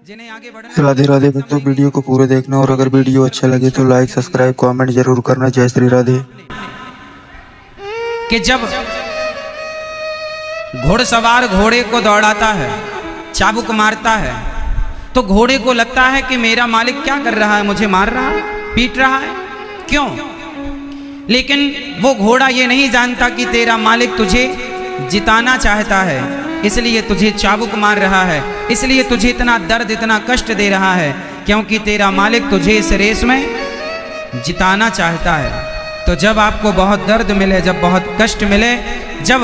जिन्हें आगे बढ़ना। राधे राधे बच्चों, वीडियो को पूरे देखना और अगर वीडियो अच्छा लगे तो लाइक सब्सक्राइब कमेंट जरूर करना। जय श्री राधे। कि जब घुड़सवार घोड़े को दौड़ाता है, चाबुक मारता है, तो घोड़े को लगता है कि मेरा मालिक क्या कर रहा है, मुझे मार रहा है, पीट रहा है, क्यों? लेकिन वो घोड़ा ये नहीं जानता कि तेरा मालिक तुझे जिताना चाहता है, इसलिए तुझे चाबुक मार रहा है, इसलिए तुझे इतना दर्द इतना कष्ट दे रहा है, क्योंकि तेरा मालिक तुझे इस रेस में जिताना चाहता है। तो जब आपको बहुत दर्द मिले, जब बहुत कष्ट मिले, जब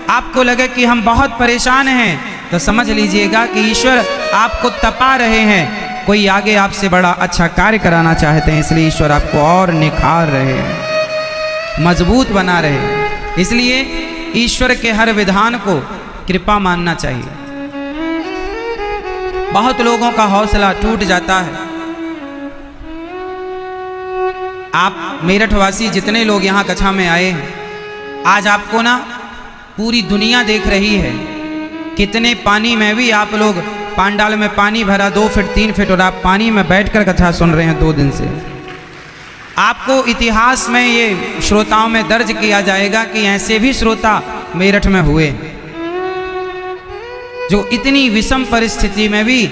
आपको लगे कि हम बहुत परेशान हैं, तो समझ लीजिएगा कि ईश्वर आपको तपा रहे हैं। कोई आगे आपसे बड़ा अच्छा कार्य कराना चाहते हैं, इसलिए ईश्वर आपको और निखार रहे हैं, मजबूत बना रहे हैं। इसलिए ईश्वर के हर विधान को कृपा मानना चाहिए। बहुत लोगों का हौसला टूट जाता है। आप मेरठवासी जितने लोग यहाँ कक्षा में आए हैं, आज आपको ना पूरी दुनिया देख रही है। कितने पानी में भी आप लोग, पांडाल में पानी भरा 2 फीट 3 फीट, और आप पानी में बैठकर कथा सुन रहे हैं 2 दिन से। आपको इतिहास में ये श्रोताओं में दर्ज किया जाएगा कि ऐसे भी श्रोता मेरठ में हुए जो इतनी विषम परिस्थिति में भी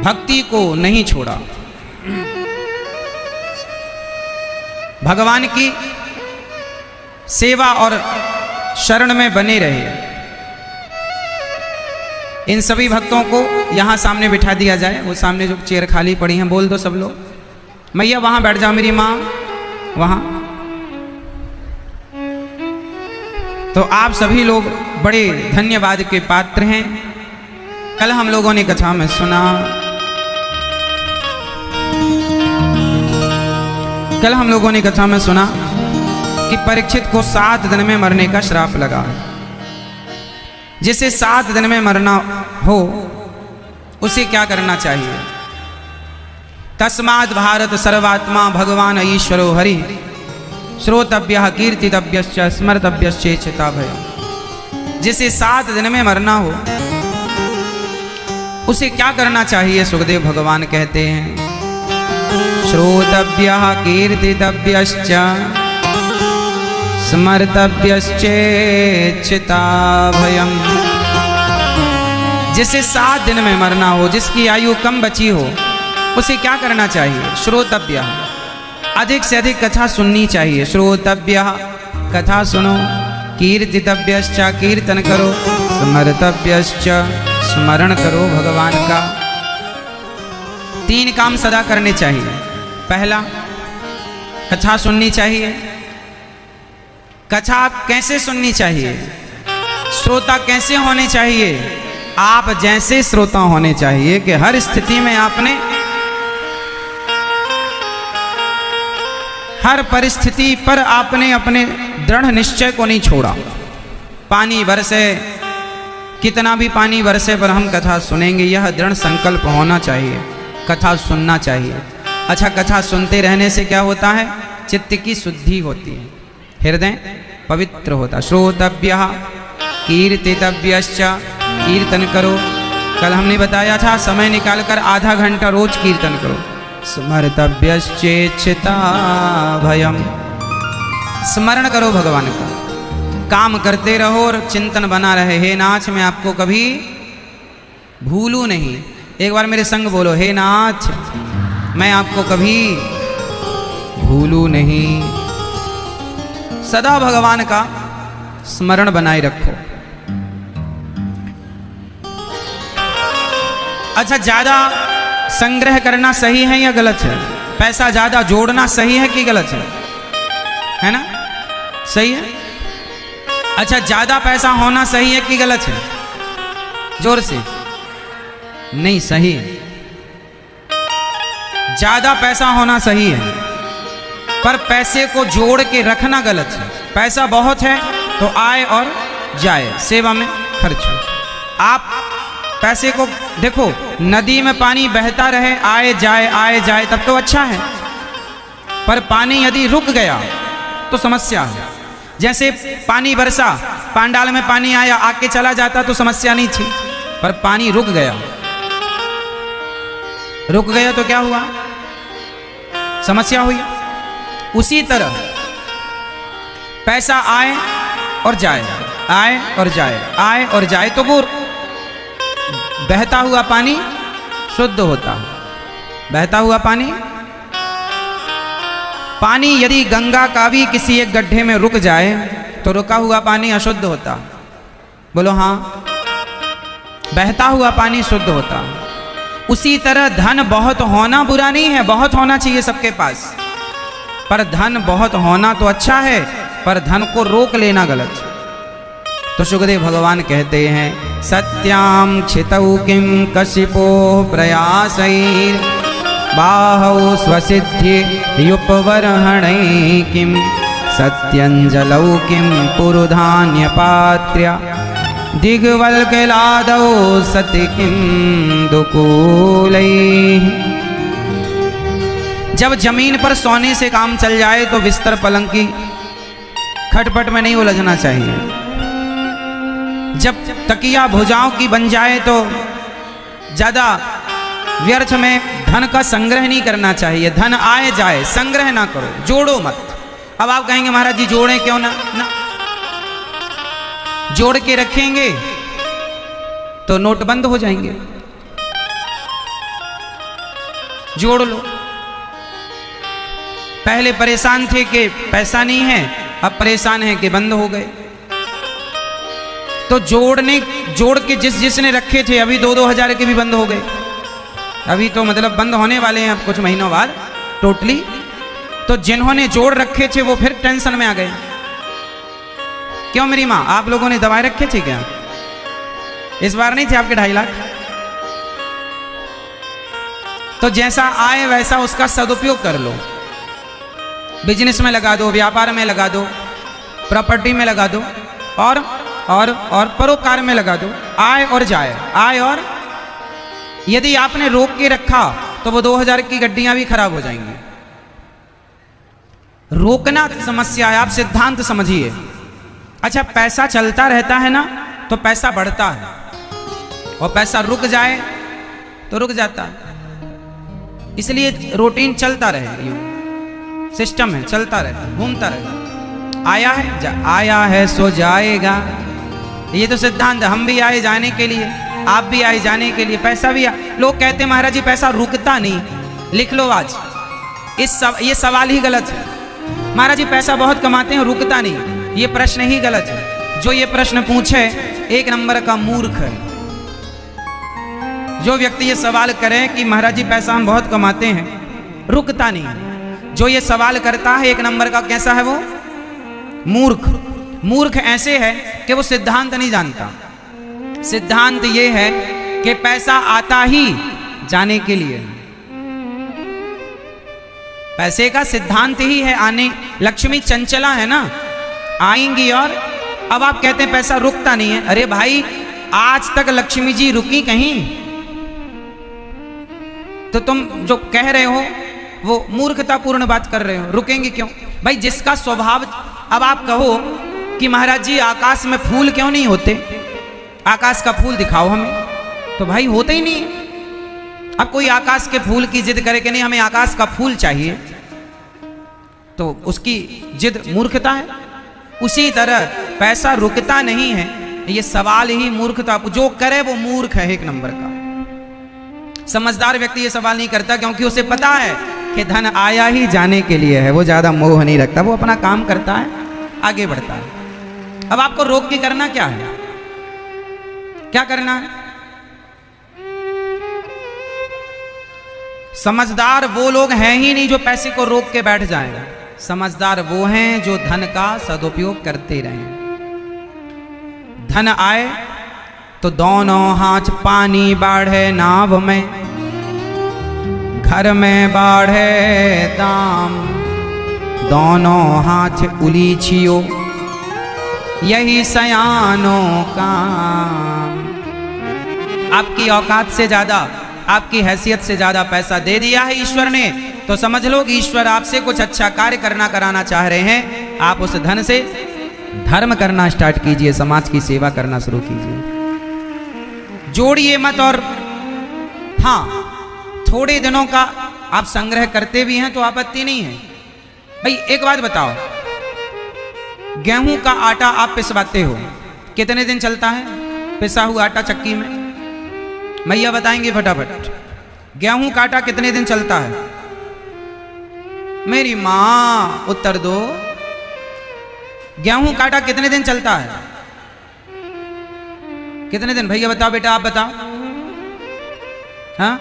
भक्ति को नहीं छोड़ा, भगवान की सेवा और शरण में बने रहे। इन सभी भक्तों को यहां सामने बिठा दिया जाए। वो सामने जो चेयर खाली पड़ी हैं, बोल दो सब लोग, मैया वहां बैठ जाओ, मेरी माँ वहां। तो आप सभी लोग बड़े धन्यवाद के पात्र हैं। कल हम लोगों ने कथा में सुना, कल हम लोगों ने कथा में सुना कि परीक्षित को 7 दिन में मरने का श्राप लगा है। जिसे 7 दिन में मरना हो उसे क्या करना चाहिए? तस्माद् भारत सर्वात्मा भगवान ईश्वरो हरि श्रोतव्यः कीर्तितव्यश्च स्मर्तव्यश्चेच्छता भयम्। जिसे 7 दिन में मरना हो उसे क्या करना चाहिए? सुखदेव भगवान कहते हैं, श्रोतव्यः कीर्तितव्यश्च स्मर्तव्यश्चेच्छता भयम्। जिसे 7 दिन में मरना हो, जिसकी आयु कम बची हो, उसे क्या करना चाहिए? श्रोतव्य, अधिक से अधिक कथा सुननी चाहिए। श्रोतव्य, कथा सुनो। कीर्तितव्यश्च, कीर्तन करो। स्मर्तव्यश्च, स्मरण करो भगवान का। 3 काम सदा करने चाहिए। पहला, कथा सुननी चाहिए। कथा कैसे सुननी चाहिए? श्रोता कैसे होने चाहिए? आप जैसे श्रोता होने चाहिए कि हर स्थिति में आपने, हर परिस्थिति पर आपने अपने दृढ़ निश्चय को नहीं छोड़ा। पानी बरसे, कितना भी पानी बरसे पर हम कथा सुनेंगे, यह दृढ़ संकल्प होना चाहिए। कथा सुनना चाहिए। अच्छा, कथा सुनते रहने से क्या होता है? चित्त की शुद्धि होती है, हृदय पवित्र होता। श्रोतव्यः कीर्तितव्यश्च, कीर्तन करो। कल हमने बताया था, समय निकालकर आधा घंटा रोज कीर्तन करो। स्मर्तव्यश्चेच्छता भयम्, स्मरण करो भगवान का। काम करते रहो और चिंतन बना रहे। हे नाथ, मैं आपको कभी भूलूं नहीं। एक बार मेरे संग बोलो, हे नाथ, मैं आपको कभी भूलूं नहीं। सदा भगवान का स्मरण बनाए रखो। अच्छा, ज्यादा संग्रह करना सही है या गलत है? पैसा ज्यादा जोड़ना सही है कि गलत है ना? सही है। अच्छा, ज्यादा पैसा होना सही है कि गलत है? जोर से। नहीं, सही है। ज्यादा पैसा होना सही है, पर पैसे को जोड़ के रखना गलत है। पैसा बहुत है तो आए और जाए, सेवा में खर्च हो। आप पैसे को देखो, नदी में पानी बहता रहे, आए जाए तब तो अच्छा है, पर पानी यदि रुक गया तो समस्या है। जैसे पानी बरसा, पांडाल में पानी आया, आके चला जाता तो समस्या नहीं थी, पर पानी रुक गया रुक गया तो क्या हुआ, समस्या हुई। उसी तरह पैसा आए और जाए, आए और जाए, आए और जाए, तो वो बहता हुआ पानी शुद्ध होता है। बहता हुआ पानी, पानी यदि गंगा का भी किसी एक गड्ढे में रुक जाए तो रुका हुआ पानी अशुद्ध होता। बोलो हाँ, बहता हुआ पानी शुद्ध होता। उसी तरह धन बहुत होना बुरा नहीं है, बहुत होना चाहिए सबके पास, पर धन बहुत होना तो अच्छा है, पर धन को रोक लेना गलत। तो सुखदेव भगवान कहते हैं, सत्याम क्षितौ किम कशिपो प्रयासैर बाहौ स्वसिद्धि युपवरहणै किम सत्यंजलौ किम पुरुधान्य पात्र्य दिग्वल्कलादौ सति किम दुकूलै। जब जमीन पर सोने से काम चल जाए तो बिस्तर पलंग की खटपट में नहीं उलझना चाहिए। जब तकिया भुजाओं की बन जाए तो ज्यादा व्यर्थ में धन का संग्रह नहीं करना चाहिए। धन आए जाए, संग्रह ना करो, जोड़ो मत। अब आप कहेंगे महाराज जी जोड़ें क्यों ना, जोड़ के रखेंगे तो नोट बंद हो जाएंगे। जोड़ लो। पहले परेशान थे कि पैसा नहीं है, अब परेशान है कि बंद हो गए। तो जोड़ के जिसने रखे थे अभी 2-2 हजार के भी बंद हो गए। अभी तो मतलब बंद होने वाले हैं अब कुछ महीनों बाद टोटली। तो जिन्होंने जोड़ रखे थे वो फिर टेंशन में आ गए। क्यों मेरी माँ, आप लोगों ने दबाए रखे थे क्या? इस बार नहीं थे आपके 2.5 लाख? तो जैसा आए वैसा उसका सदुपयोग कर लो। बिजनेस में लगा दो, व्यापार में लगा दो, प्रॉपर्टी में लगा दो, और परोपकार में लगा दो। आए और जाए, आए और यदि आपने रोक के रखा तो वो 2000 की गड्डियां भी खराब हो जाएंगी। रोकना समस्या है, आप सिद्धांत समझिए। अच्छा, पैसा चलता रहता है ना तो पैसा बढ़ता है, और पैसा रुक जाए तो रुक जाता है। इसलिए रूटीन चलता रहे, यूं सिस्टम है, चलता रहे, घूमता रहे। आया है सो जाएगा, ये तो सिद्धांत। हम भी आए जाने के लिए, आप भी आए जाने के लिए, पैसा भी लोग कहते हैं महाराज जी पैसा रुकता नहीं। लिख लो आज, ये सवाल ही गलत है। महाराज जी पैसा बहुत कमाते हैं, रुकता नहीं, ये प्रश्न ही गलत है। जो ये प्रश्न पूछे 1 नंबर का मूर्ख है। जो व्यक्ति ये सवाल करे कि महाराज जी पैसा हम बहुत कमाते हैं, रुकता नहीं, जो ये सवाल करता है 1 नंबर का कैसा है वो? मूर्ख। मूर्ख ऐसे है कि वो सिद्धांत नहीं जानता। सिद्धांत ये है कि पैसा आता ही जाने के लिए। पैसे का सिद्धांत ही है आने। लक्ष्मी चंचला है ना, आएंगी। और अब आप कहते हैं पैसा रुकता नहीं है। अरे भाई, आज तक लक्ष्मी जी रुकी कहीं? तो तुम जो कह रहे हो वो मूर्खतापूर्ण बात कर रहे हो। रुकेंगे क्यों भाई? जिसका स्वभाव, अब आप कहो कि महाराज जी आकाश में फूल क्यों नहीं होते, आकाश का फूल दिखाओ हमें, तो भाई होते ही नहीं है। अब कोई आकाश के फूल की जिद करे कि नहीं हमें आकाश का फूल चाहिए, तो उसकी जिद मूर्खता है। उसी तरह पैसा रुकता नहीं है, ये सवाल ही मूर्खता। जो करे वो मूर्ख है 1 नंबर का। समझदार व्यक्ति ये सवाल नहीं करता, क्योंकि उसे पता है कि धन आया ही जाने के लिए है। वो ज्यादा मोह नहीं रखता, वो अपना काम करता है, आगे बढ़ता है। अब आपको रोक के करना क्या है? क्या करना है? समझदार वो लोग हैं ही नहीं जो पैसे को रोक के बैठ जाएं। समझदार वो हैं जो धन का सदुपयोग करते रहें। धन आए तो दोनों हाथ पानी बाढ़े नाव में, घर में बाढ़े दाम, दोनों हाथ उलीछियो यही सयानों काम। आपकी औकात से ज्यादा, आपकी हैसियत से ज्यादा पैसा दे दिया है ईश्वर ने, तो समझ लो कि ईश्वर आपसे कुछ अच्छा कार्य कराना चाह रहे हैं। आप उस धन से धर्म करना स्टार्ट कीजिए, समाज की सेवा करना शुरू कीजिए। जोड़िए मत। और हाँ, थोड़े दिनों का आप संग्रह करते भी हैं तो आपत्ति नहीं है। भाई एक बात बताओ, गेहूं का आटा आप पिसवाते हो, कितने दिन चलता है पिसा हुआ आटा चक्की में? मैया बताएंगे फटाफट, गेहूं का आटा कितने दिन चलता है? मेरी मां उत्तर दो, गेहूं का आटा कितने दिन चलता है? कितने दिन? भैया बताओ, बेटा आप बताओ। हाँ,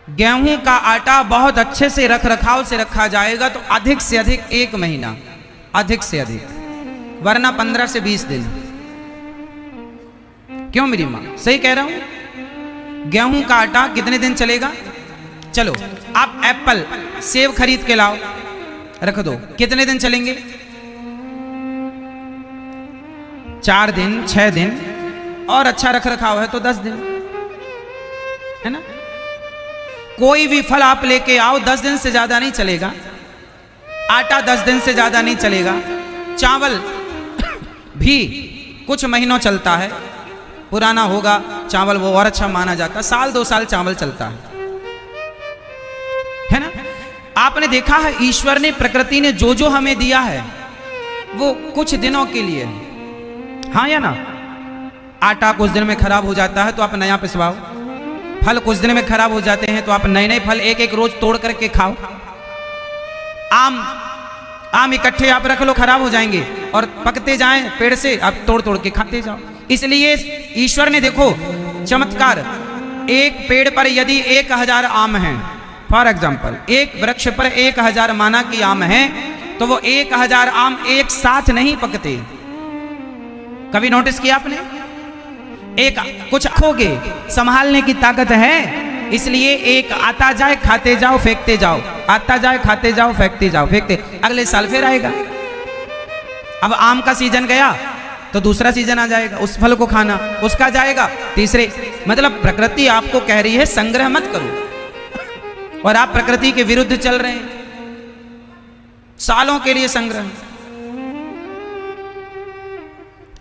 गेहूं का आटा बहुत अच्छे से रख रखाव से रखा जाएगा तो अधिक से अधिक 1 महीना, अधिक से अधिक, वरना 15 से 20 दिन। क्यों मेरी मां? सही कह रहा हूं। गेहूं का आटा कितने दिन चलेगा? चलो आप एप्पल सेब खरीद के लाओ, रख दो, कितने दिन चलेंगे? 4 दिन, 6 दिन, और अच्छा रख रखाव है तो 10 दिन, है ना? कोई भी फल आप लेके आओ 10 दिन से ज्यादा नहीं चलेगा, आटा 10 दिन से ज्यादा नहीं चलेगा, चावल भी कुछ महीनों चलता है, पुराना होगा चावल वो और अच्छा माना जाता है, 1-2 साल चावल चलता है ना? आपने देखा है ईश्वर ने, प्रकृति ने जो जो हमें दिया है वो कुछ दिनों के लिए, हाँ या ना? आटा कुछ दिन में खराब हो जाता है तो आप नया पिसवाओ, फल कुछ दिन में खराब हो जाते हैं तो आप नए नए फल एक एक रोज तोड़ करके खाओ। आम इकट्ठे आप रख लो, खराब हो जाएंगे, और पकते जाएं पेड़ से, आप तोड़ तोड़ के खाते जाओ। इसलिए ईश्वर ने देखो चमत्कार, एक पेड़ पर यदि 1000 आम हैं, फॉर एग्जाम्पल एक वृक्ष पर 1000 माना कि आम है, तो वो 1000 आम एक साथ नहीं पकते। कभी नोटिस किया आपने? एक कुछ खोगे, संभालने की ताकत है, इसलिए एक आता जाए खाते जाओ फेंकते जाओ, आता जाए खाते जाओ फेंकते जाओ, फेंकते, अगले साल फिर आएगा। अब आम का सीजन गया तो दूसरा सीजन आ जाएगा, उस फल को खाना, उसका जाएगा तीसरे। मतलब प्रकृति आपको कह रही है संग्रह मत करो, और आप प्रकृति के विरुद्ध चल रहे हैं, सालों के लिए संग्रह।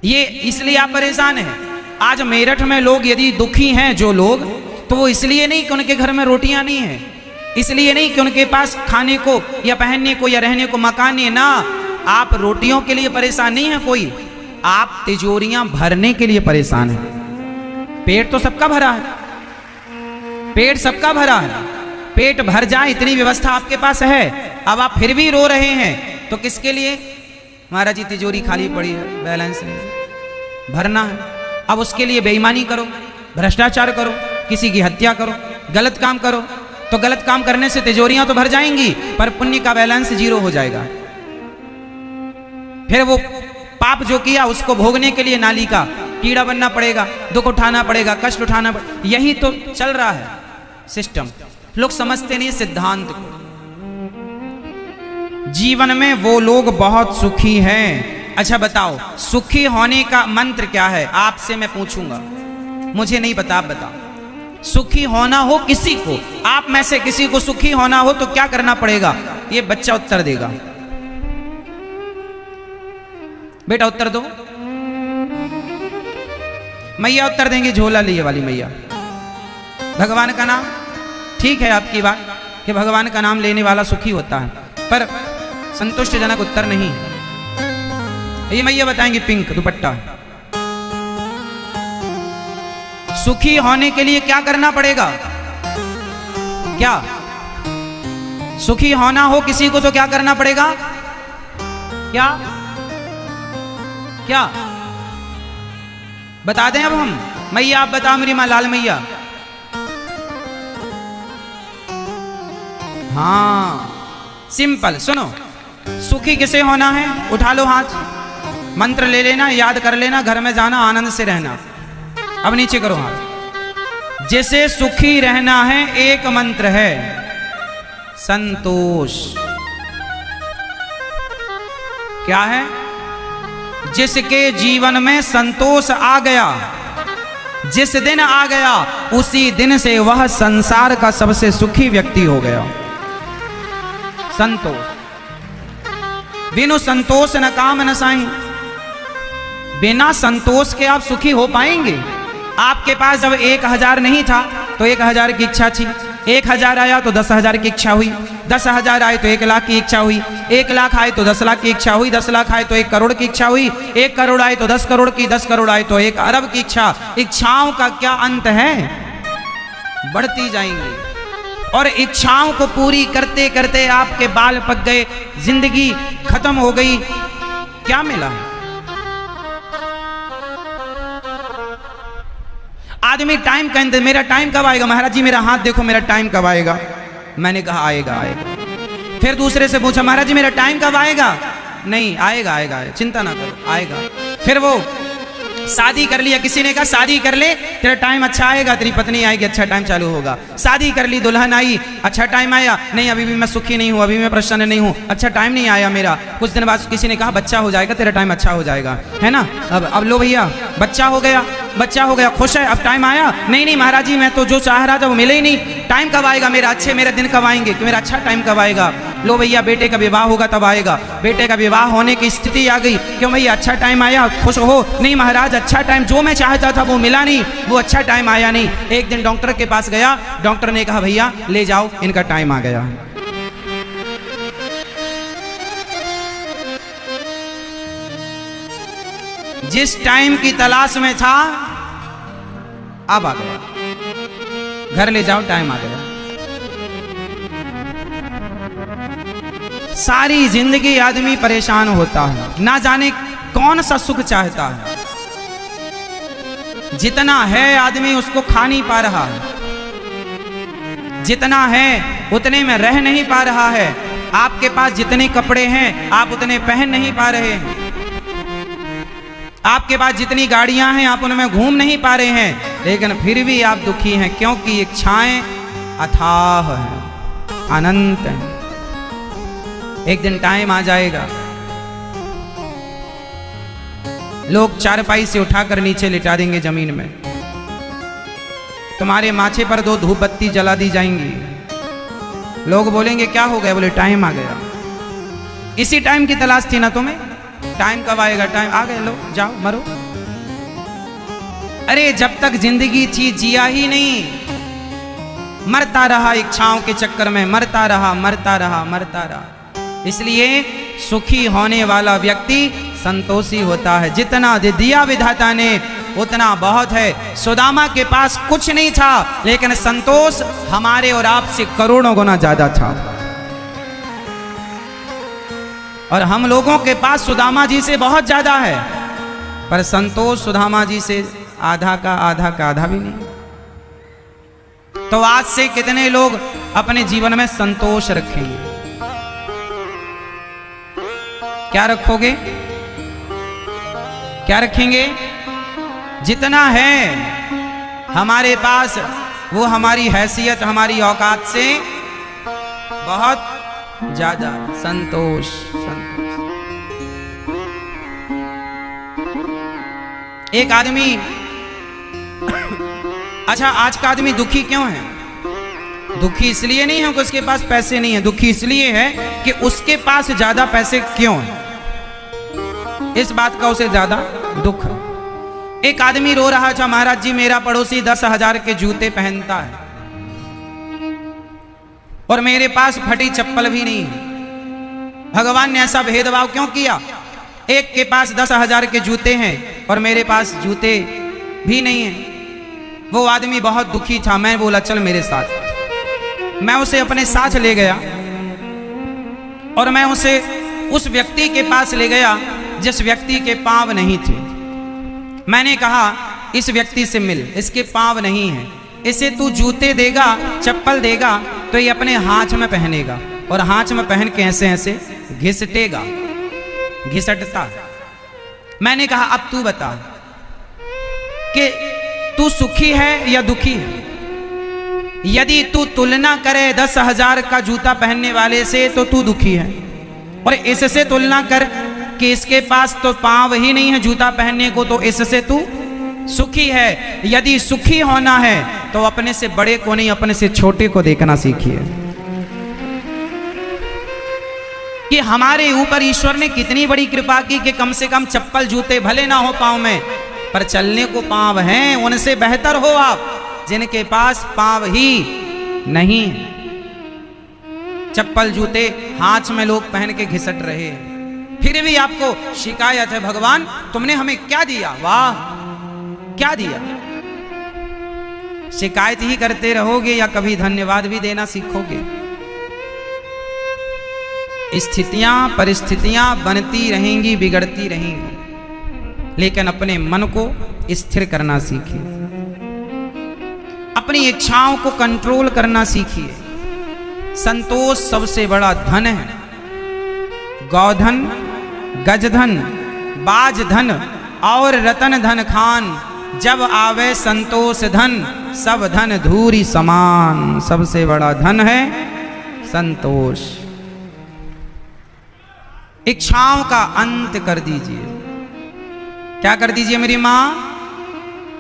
ये इसलिए आप परेशान हैं। आज मेरठ में लोग यदि दुखी हैं जो लोग, तो वो इसलिए नहीं कि उनके घर में रोटियां नहीं है, इसलिए नहीं कि उनके पास खाने को या पहनने को या रहने को मकान नहीं है, ना, आप रोटियों के लिए परेशान नहीं है कोई, आप तिजोरियां भरने के लिए परेशान हैं। पेट तो सबका भरा है, पेट सबका भरा है, पेट भर जाए इतनी व्यवस्था आपके पास है, अब आप फिर भी रो रहे हैं तो किसके लिए? महाराज जी तिजोरी खाली पड़ी है, बैलेंस नहीं, भरना है। अब उसके लिए बेईमानी करो, भ्रष्टाचार करो, किसी की हत्या करो, गलत काम करो, तो गलत काम करने से तिजोरियां तो भर जाएंगी पर पुण्य का बैलेंस 0 हो जाएगा। फिर वो पाप जो किया उसको भोगने के लिए नाली का कीड़ा बनना पड़ेगा, दुख उठाना पड़ेगा, कष्ट उठाना पड़ेगा। यही तो चल रहा है सिस्टम। लोग समझते नहीं सिद्धांत को। जीवन में वो लोग बहुत सुखी हैं। अच्छा बताओ, सुखी होने का मंत्र क्या है? आपसे मैं पूछूंगा, मुझे नहीं पता, आप बताओ। सुखी होना हो किसी को, आप में से किसी को सुखी होना हो तो क्या करना पड़ेगा? ये बच्चा उत्तर देगा। बेटा उत्तर दो। मैया उत्तर देंगे, झोला लिए वाली मैया। भगवान का नाम, ठीक है आपकी बात कि भगवान का नाम लेने वाला सुखी होता है, पर संतुष्टजनक उत्तर नहीं। ये मैया बताएंगे पिंक दुपट्टा। सुखी होने के लिए क्या करना पड़ेगा? क्या सुखी होना हो किसी को तो क्या करना पड़ेगा? क्या क्या बता दें अब हम? मैया आप बताओ, मेरी मां लाल मैया। हाँ सिंपल, सुनो, सुखी किसे होना है? उठा लो हाथ, मंत्र ले लेना, याद कर लेना, घर में जाना, आनंद से रहना। अब नीचे करो हाथ। जिसे सुखी रहना है एक मंत्र है, संतोष। क्या है? जिसके जीवन में संतोष आ गया, जिस दिन आ गया उसी दिन से वह संसार का सबसे सुखी व्यक्ति हो गया। संतोष। बिनु संतोष न काम न साईं। बिना संतोष के आप सुखी हो पाएंगे? आपके पास जब 1000 नहीं था तो 1000 की इच्छा थी, 1000 आया तो 10,000 की इच्छा हुई, 10,000 आए तो 1 लाख की इच्छा हुई, 1 लाख आए तो 10 लाख की इच्छा हुई, 10 लाख आए तो 1 करोड़ की इच्छा हुई, 1 करोड़ आए तो 10 करोड़ की, 10 करोड़ आए तो 1 अरब की इच्छा। इच्छाओं का क्या अंत है, बढ़ती जाएंगी। और इच्छाओं को पूरी करते करते आपके बाल पक गए, जिंदगी खत्म हो गई, क्या मिला? आदमी टाइम का इंतजार, मेरा टाइम कब आएगा महाराज जी, मेरा हाथ देखो, मेरा टाइम कब आएगा। मैंने कहा आएगा आएगा। फिर दूसरे से पूछा महाराज जी मेरा टाइम कब आएगा, नहीं आएगा आएगा, चिंता ना करो आएगा। फिर वो शादी कर लिया, किसी ने कहा शादी कर ले तेरा टाइम अच्छा आएगा, तेरी पत्नी आएगी अच्छा टाइम चालू होगा। शादी कर ली, दुल्हन आई, अच्छा टाइम आया, नहीं अभी भी मैं सुखी नहीं हूँ, अभी मैं प्रसन्न नहीं हूँ, अच्छा टाइम नहीं आया मेरा। कुछ दिन बाद किसी ने कहा बच्चा हो जाएगा, तेरा टाइम अच्छा हो जाएगा, है ना। अब लो भैया बच्चा हो गया, बच्चा हो गया, खुश है, अब टाइम आया, नहीं नहीं महाराज जी मैं तो जो चाह रहा था वो मिले ही नहीं, टाइम कब आएगा मेरा, अच्छे मेरे दिन कब आएंगे, कि मेरा अच्छा टाइम कब आएगा। लो भैया बेटे का विवाह होगा तब आएगा, बेटे का विवाह होने की स्थिति आ गई, क्यों भैया अच्छा टाइम आया, खुश हो, नहीं महाराज अच्छा टाइम जो मैं चाहता था वो मिला नहीं, वो अच्छा टाइम आया नहीं। एक दिन डॉक्टर के पास गया, डॉक्टर ने कहा भैया ले जाओ इनका टाइम आ गया। जिस टाइम की तलाश में था अब आ गया, घर ले जाओ टाइम आ गया। सारी जिंदगी आदमी परेशान होता है, ना जाने कौन सा सुख चाहता है, जितना है आदमी उसको खा नहीं पा रहा है, जितना है उतने में रह नहीं पा रहा है। आपके पास जितने कपड़े हैं आप उतने पहन नहीं पा रहे हैं, आपके पास जितनी गाड़ियां हैं आप उनमें घूम नहीं पा रहे हैं, लेकिन फिर भी आप दुखी हैं, क्योंकि इच्छाएं अथाह हैं, अनंत हैं। एक दिन टाइम आ जाएगा लोग चारपाई से उठाकर नीचे लिटा देंगे जमीन में, तुम्हारे माथे पर 2 धूप बत्ती जला दी जाएंगी, लोग बोलेंगे क्या हो गया, बोले टाइम आ गया। इसी टाइम की तलाश थी ना तुम्हें, टाइम कब आएगा, टाइम आ गया, लो जाओ मरो। अरे जब तक जिंदगी थी जिया ही नहीं, मरता रहा इच्छाओं के चक्कर में, मरता रहा मरता रहा मरता रहा। इसलिए सुखी होने वाला व्यक्ति संतोषी होता है, जितना दिया विधाता ने उतना बहुत है। सुदामा के पास कुछ नहीं था, लेकिन संतोष हमारे और आपसे करोड़ों गुना ज्यादा था। और हम लोगों के पास सुदामा जी से बहुत ज्यादा है, पर संतोष सुदामा जी से आधा का आधा भी नहीं। तो आज से कितने लोग अपने जीवन में संतोष रखेंगे, क्या रखोगे, क्या रखेंगे? जितना है हमारे पास वो हमारी हैसियत हमारी औकात से बहुत ज्यादा। संतोष संतोष। एक आदमी अच्छा आज का आदमी दुखी क्यों है? दुखी इसलिए नहीं है कि उसके पास पैसे नहीं है, दुखी इसलिए है कि उसके पास ज्यादा पैसे क्यों है, इस बात का उसे ज्यादा दुख है। एक आदमी रो रहा था, महाराज जी मेरा पड़ोसी 10,000 के जूते पहनता है और मेरे पास फटी चप्पल भी नहीं है। भगवान ने ऐसा भेदभाव क्यों किया? एक के पास 10,000 के जूते हैं और मेरे पास जूते भी नहीं हैं। वो आदमी बहुत दुखी था। मैं बोला चल मेरे साथ। मैं उसे अपने साथ ले गया और मैं उसे उस व्यक्ति के पास ले गया जिस व्यक्ति के पांव नहीं थे। मैंने कहा इस व्यक्ति से मिल, इसके पांव नहीं है, इसे तू जूते देगा चप्पल देगा तो ये अपने हाथ में पहनेगा और हाथ में पहन के ऐसे ऐसे घिसटेगा, घिसटता। मैंने कहा अब तू बता कि तू सुखी है या दुखी है? यदि तू तुलना करे 10,000 का जूता पहनने वाले से तो तू दुखी है, और इससे तुलना कर कि इसके पास तो पांव ही नहीं है जूता पहनने को, तो इससे तू सुखी है। यदि सुखी होना है तो अपने से बड़े को नहीं अपने से छोटे को देखना सीखिए कि हमारे ऊपर ईश्वर ने कितनी बड़ी कृपा की कि कम से कम चप्पल जूते भले ना हो पांव में पर चलने को पांव हैं, उनसे बेहतर हो आप। जिनके पास पांव ही नहीं है। चप्पल जूते हाथ में लोग पहन के घिसट रहे हैं, फिर भी आपको शिकायत है भगवान तुमने हमें क्या दिया, वाह क्या दिया। शिकायत ही करते रहोगे या कभी धन्यवाद भी देना सीखोगे? स्थितियां परिस्थितियां बनती रहेंगी, बिगड़ती रहेंगी, लेकिन अपने मन को स्थिर करना सीखिए, अपनी इच्छाओं को कंट्रोल करना सीखिए। संतोष सबसे बड़ा धन है। गौधन, गजधन, बाजधन और रतन धन खान, जब आवे संतोष धन, सब धन धूरी समान। सबसे बड़ा धन है संतोष। इच्छाओं का अंत कर दीजिए। क्या कर दीजिए मेरी मां?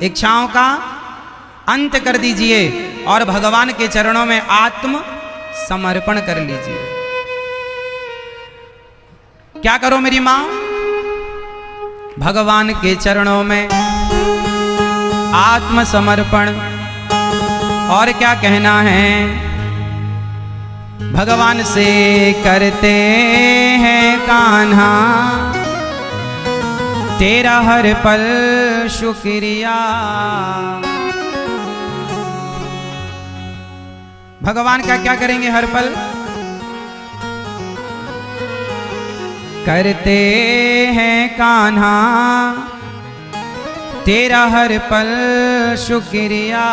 इच्छाओं का अंत कर दीजिए और भगवान के चरणों में आत्म समर्पण कर लीजिए। क्या करो मेरी मां? भगवान के चरणों में आत्मसमर्पण। और क्या कहना है? भगवान से करते हैं कान्हा तेरा हर पल शुक्रिया। भगवान का क्या करेंगे हर पल? करते हैं कान्हा तेरा हर पल शुक्रिया।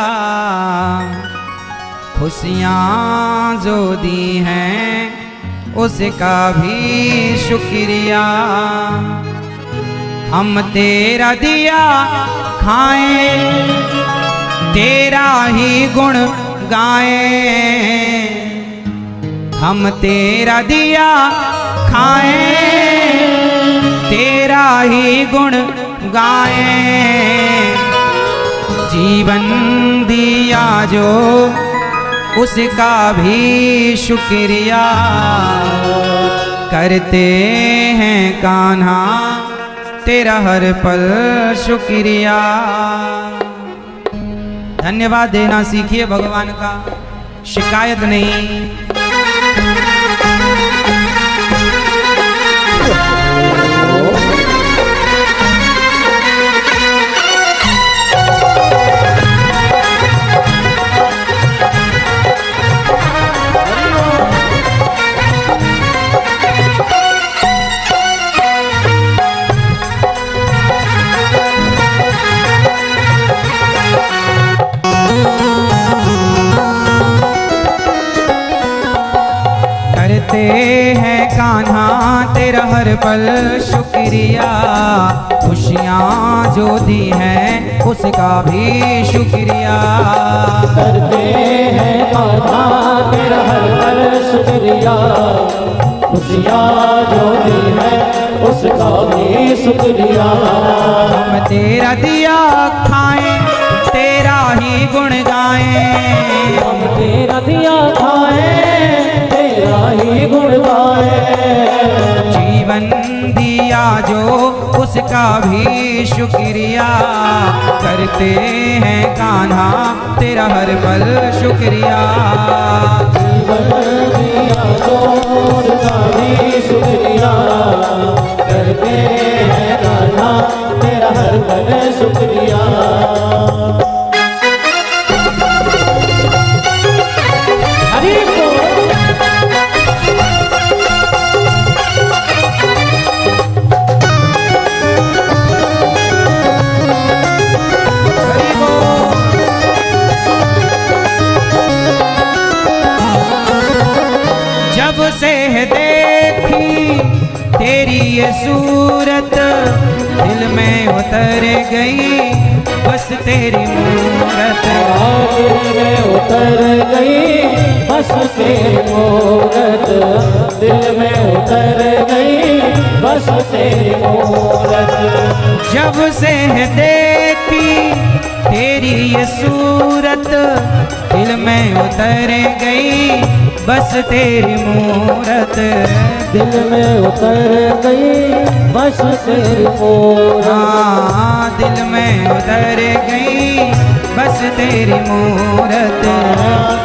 खुशियाँ जो दी हैं उसका भी शुक्रिया। हम तेरा दिया खाएं तेरा ही गुण गाएं। हम तेरा दिया खाएं तेरा ही गुण गाएं। जीवन दिया जो उसका भी शुक्रिया। करते हैं कान्हा तेरा हर पल शुक्रिया। धन्यवाद देना सीखिए भगवान का, शिकायत नहीं। करते हैं कान्हा तेरा हर पल शुक्रिया। खुशियाँ जो दी हैं उसका भी शुक्रिया। करते हैं कान्हा तेरा हर पल शुक्रिया। खुशियाँ जो दी है उसका भी शुक्रिया। हम तेरा दिया खाएं तेरा ही गुण गाएं। हम तेरा दिया खाएं तेरा ही गुण गाएं। जीवन दिया जो उसका भी शुक्रिया। करते हैं कान्हा तेरा हर पल शुक्रिया। जीवन दिया जो उसका भी शुक्रिया। करते हैं कान्हा तेरा हर पल शुक्रिया। जब से है देखी तेरी ये सूरत, दिल में उतर गई बस तेरी मूरत। दिल में उतर गई बस तेरी मूरत। दिल में उतर गई बस तेरी मूरत। जब से है देखी तेरी ये सूरत, दिल में उतर गई बस तेरी मूरत। दिल में उतर गई बस तेरी मूरत। हाँ दिल में उतर गई बस तेरी मूरत।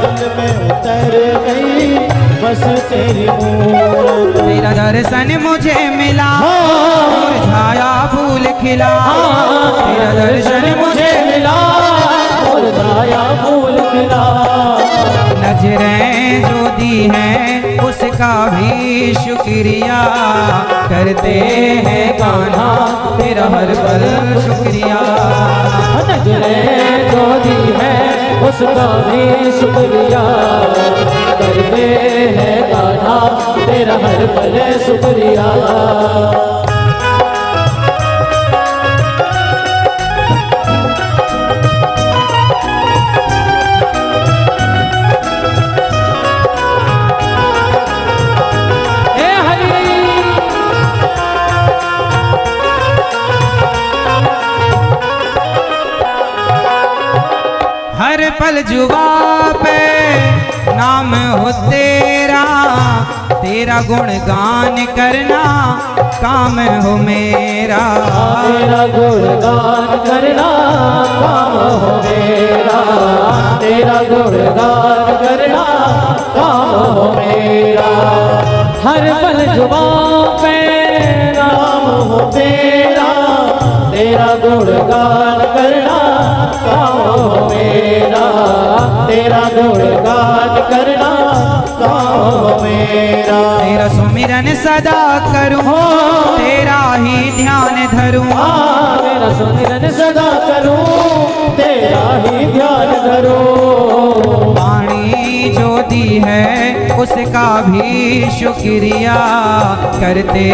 दिल में उतर गई बस तेरी मूरत। तेरा दर्शन मुझे मिला मुरझाया फूल खिला। तेरा दर्शन मुझे मिला मुरझाया फूल खिला। नजरें जो दी हैं उसका भी शुक्रिया करते हैं कान्हा तेरा हर पल शुक्रिया। नजरें जो दी है उसका भी शुक्रिया करते हैं कान्हा तेरा हर पल शुक्रिया। हर पल जुबा पे नाम हो तेरा, तेरा गुणगान करना काम हो मेरा। तेरा गुणगान करना काम हो मेरा। तेरा गुणगान करना काम हो मेरा। हर पल जुबान पे नाम हो तेरा। तेरा गुणगान करना काम हो मेरा। तेरा गुणगान करना काम हो मेरा। तेरा सुमिरन सदा करूं तेरा ही ध्यान धरूं। तेरा सुमिरन सदा करूं तेरा ही ध्यान धरूं। वाणी जो दी है उसका भी शुक्रिया करते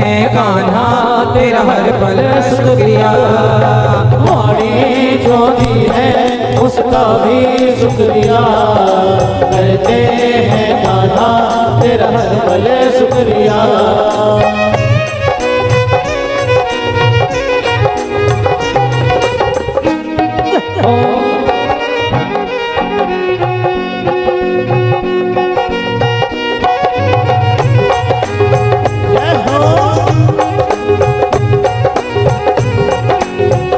हैं कान्हा तेरा हर पल शुक्रिया। वाणी जो दी है उसका भी शुक्रिया करते हैं कान्हा तेरा हर पल शुक्रिया।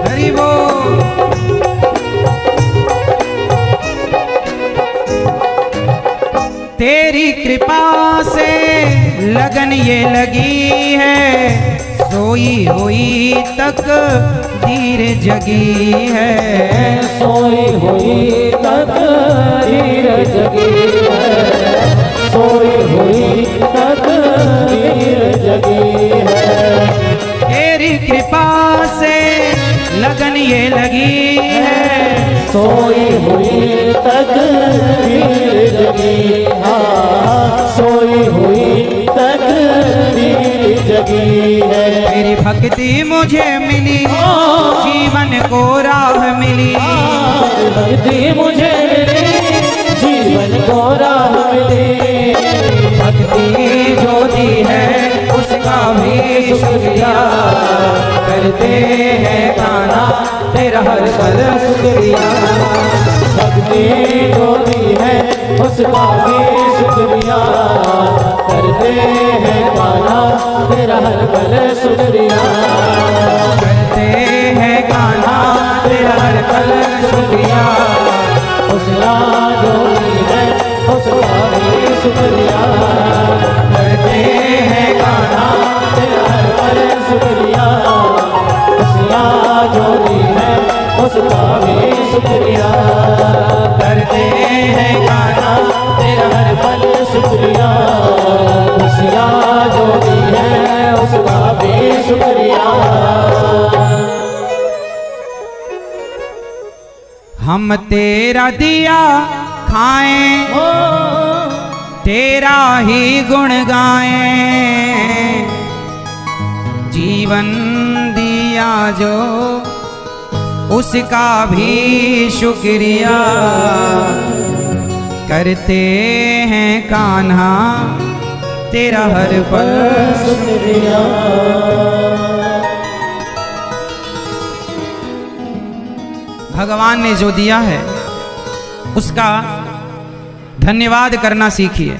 हरि बोल। तेरी कृपा से लगन ये लगी है, सोई हुई तक दीर जगी है। सोई हुई तक दीर जगी है। सोई हुई तक दीर जगी है। तेरी कृपा से लगन ये लगी है, सोई हुई तक दीर जगी। हाँ सोई हुई तक दीर जगी है। तेरी भक्ति मुझे मिली जीवन को राह मिली। भक्ति मुझे मिली जीवन को राह मिली। भक्ति जो दी है उसका भी शुक्रिया करते हैं कान्हा तेरा हर पल शुक्रिया। भक्ति जो दी है उसका भी शुक्रिया करते हैं कान्हा तेरा हर पल शुक्रिया। करते हैं कान्हा तेरा हर पल शुक्रिया। उसका जो दी है उसका भी शुक्रिया करते हैं कान्हा तेरा हर पल शुक्रिया। उसका जो दी है उसका भी शुक्रिया करते हैं कान्हा तेरा हर पल शुक्रिया। खुशियाँ जो दी है उसका भी शुक्रिया। हम तेरा दिया खाएं तेरा ही गुण गाएं, जीवन दिया जो उसका भी शुक्रिया करते हैं कान्हा तेरा हर पल शुक्रिया। भगवान ने जो दिया है उसका धन्यवाद करना सीखिए।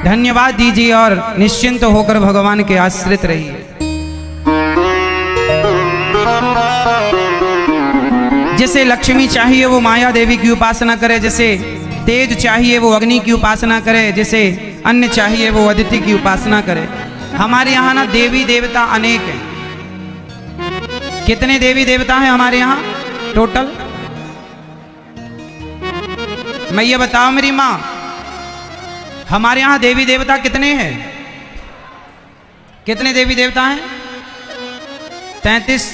धन्यवाद दीजिए और निश्चिंत होकर भगवान के आश्रित रहिए। जिसे लक्ष्मी चाहिए वो माया देवी की उपासना करे, जिसे तेज चाहिए वो अग्नि की उपासना करे, जिसे अन्न चाहिए वो अदिति की उपासना करे। हमारे यहाँ ना देवी देवता अनेक हैं। कितने देवी देवता हैं हमारे यहाँ टोटल? मैं ये बताओ मेरी माँ, हमारे यहाँ देवी देवता कितने हैं? कितने देवी देवता हैं? 33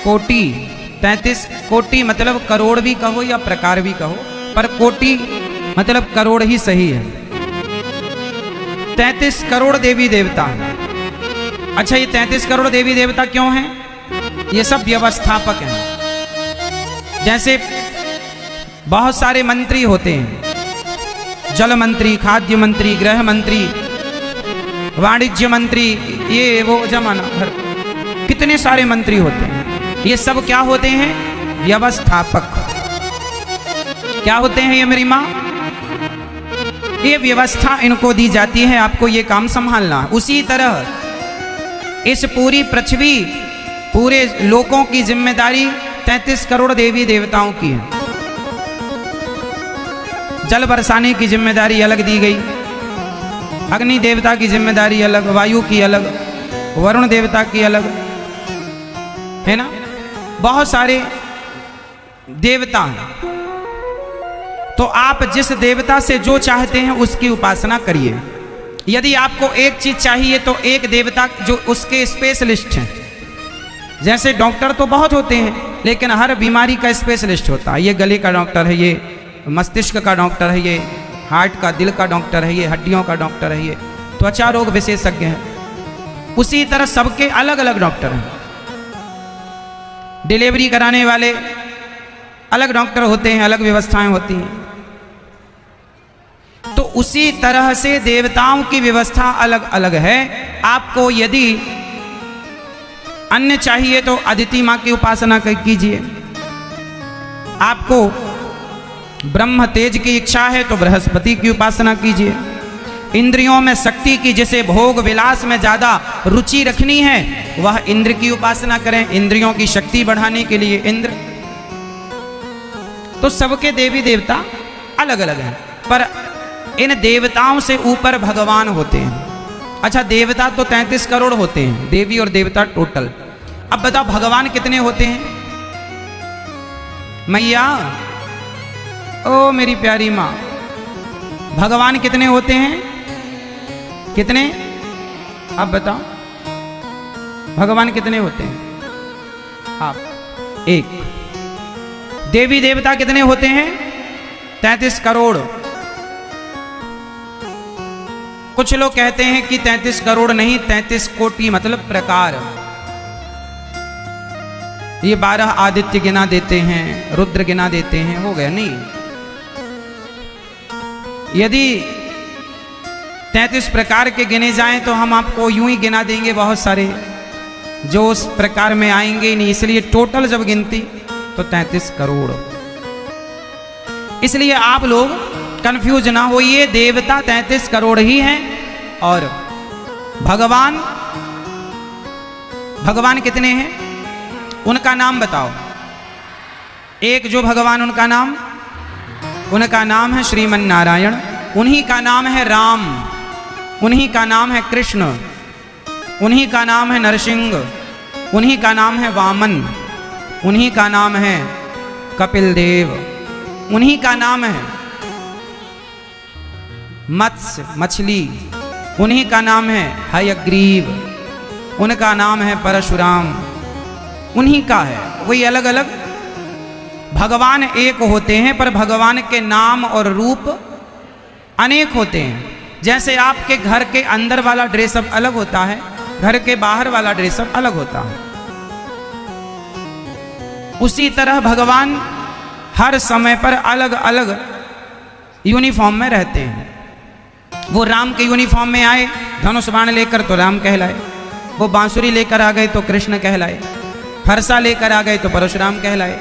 कोटि। 33 कोटि मतलब करोड़ भी कहो या प्रकार भी कहो, पर कोटि मतलब करोड़ ही सही है। 33 करोड़ देवी देवता हैं। अच्छा, ये 33 करोड़ देवी देवता क्यों हैं? ये सब व्यवस्थापक हैं। जैसे बहुत सारे मंत्री होते हैं, जल मंत्री, खाद्य मंत्री, गृह मंत्री, वाणिज्य मंत्री, ये वो जमाना भर कितने सारे मंत्री होते हैं। ये सब क्या होते हैं? व्यवस्थापक। क्या होते हैं ये मेरी माँ? ये व्यवस्था इनको दी जाती है, आपको ये काम संभालना। उसी तरह इस पूरी पृथ्वी, पूरे लोकों की जिम्मेदारी 33 करोड़ देवी देवताओं की है। जल बरसाने की जिम्मेदारी अलग दी गई, अग्नि देवता की जिम्मेदारी अलग, वायु की अलग, वरुण देवता की अलग, है ना? बहुत सारे देवता हैं। तो आप जिस देवता से जो चाहते हैं उसकी उपासना करिए। यदि आपको एक चीज चाहिए तो एक देवता जो उसके स्पेशलिस्ट हैं। जैसे डॉक्टर तो बहुत होते हैं, लेकिन हर बीमारी का स्पेशलिस्ट होता है। ये गले का डॉक्टर है, ये मस्तिष्क का डॉक्टर है, ये हार्ट का, दिल का डॉक्टर है, ये हड्डियों का डॉक्टर है, ये त्वचा रोग विशेषज्ञ है। उसी तरह सबके अलग अलग डॉक्टर हैं। डिलीवरी कराने वाले अलग डॉक्टर होते हैं, अलग व्यवस्थाएं होती हैं। तो उसी तरह से देवताओं की व्यवस्था अलग अलग है। आपको यदि अन्न चाहिए तो अदिति माँ की उपासना कीजिए। आपको ब्रह्म तेज की इच्छा है तो बृहस्पति की उपासना कीजिए। इंद्रियों में शक्ति की, जिसे भोग विलास में ज्यादा रुचि रखनी है, वह इंद्र की उपासना करें। इंद्रियों की शक्ति बढ़ाने के लिए इंद्र। तो सबके देवी देवता अलग अलग हैं, पर इन देवताओं से ऊपर भगवान होते हैं। अच्छा, देवता तो 33 करोड़ होते हैं, देवी और देवता टोटल। अब बताओ भगवान कितने होते हैं? मैया, ओ मेरी प्यारी माँ, भगवान कितने होते हैं? कितने? अब बताओ भगवान कितने होते हैं? आप एक। देवी देवता कितने होते हैं? 33 करोड़। कुछ लोग कहते हैं कि 33 करोड़ नहीं, 33 कोटि मतलब प्रकार। ये 12 आदित्य गिना देते हैं, रुद्र गिना देते हैं, हो गया नहीं। यदि 33 प्रकार के गिने जाएं तो हम आपको यूं ही गिना देंगे बहुत सारे, जो उस प्रकार में आएंगे नहीं। इसलिए टोटल जब गिनती तो 33 करोड़। इसलिए आप लोग कंफ्यूज ना होइए, देवता 33 करोड़ ही हैं। और भगवान, भगवान कितने हैं? उनका नाम बताओ। एक जो भगवान, उनका नाम है श्रीमन नारायण, उन्हीं का नाम है राम, उन्हीं का नाम है कृष्ण, उन्हीं का नाम है नरसिंह, उन्हीं का नाम है वामन, उन्हीं का नाम है कपिल देव, उन्हीं का नाम है मत्स्य मछली, उन्हीं का नाम है हयग्रीव, उनका नाम है परशुराम, उन्हीं का है। वही अलग अलग भगवान एक होते हैं, पर भगवान के नाम और रूप अनेक होते हैं। जैसे आपके घर के अंदर वाला ड्रेसअप अलग होता है, घर के बाहर वाला ड्रेसअप अलग होता है, उसी तरह भगवान हर समय पर अलग अलग यूनिफॉर्म में रहते हैं। वो राम के यूनिफॉर्म में आए धनुष बाण लेकर तो राम कहलाए, वो बांसुरी लेकर आ गए तो कृष्ण कहलाए, फरसा लेकर आ गए तो परशुराम कहलाए,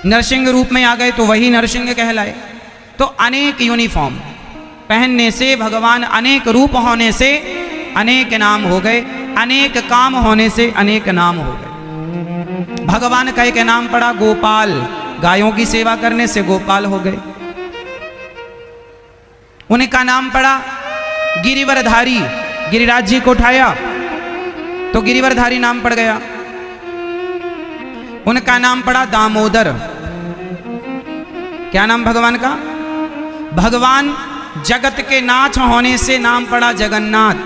नरसिंह रूप में आ गए तो वही नरसिंह कहलाए। तो अनेक यूनिफॉर्म पहनने से, भगवान अनेक रूप होने से अनेक नाम हो गए, अनेक काम होने से अनेक नाम हो गए। भगवान का एक नाम पड़ा गोपाल, गायों की सेवा करने से गोपाल हो गए। उनका नाम पड़ा गिरिवरधारी, गिरिराज जी को उठाया तो गिरिवरधारी नाम पड़ गया। उनका नाम पड़ा दामोदर। क्या नाम भगवान का? भगवान जगत के नाथ होने से नाम पड़ा जगन्नाथ।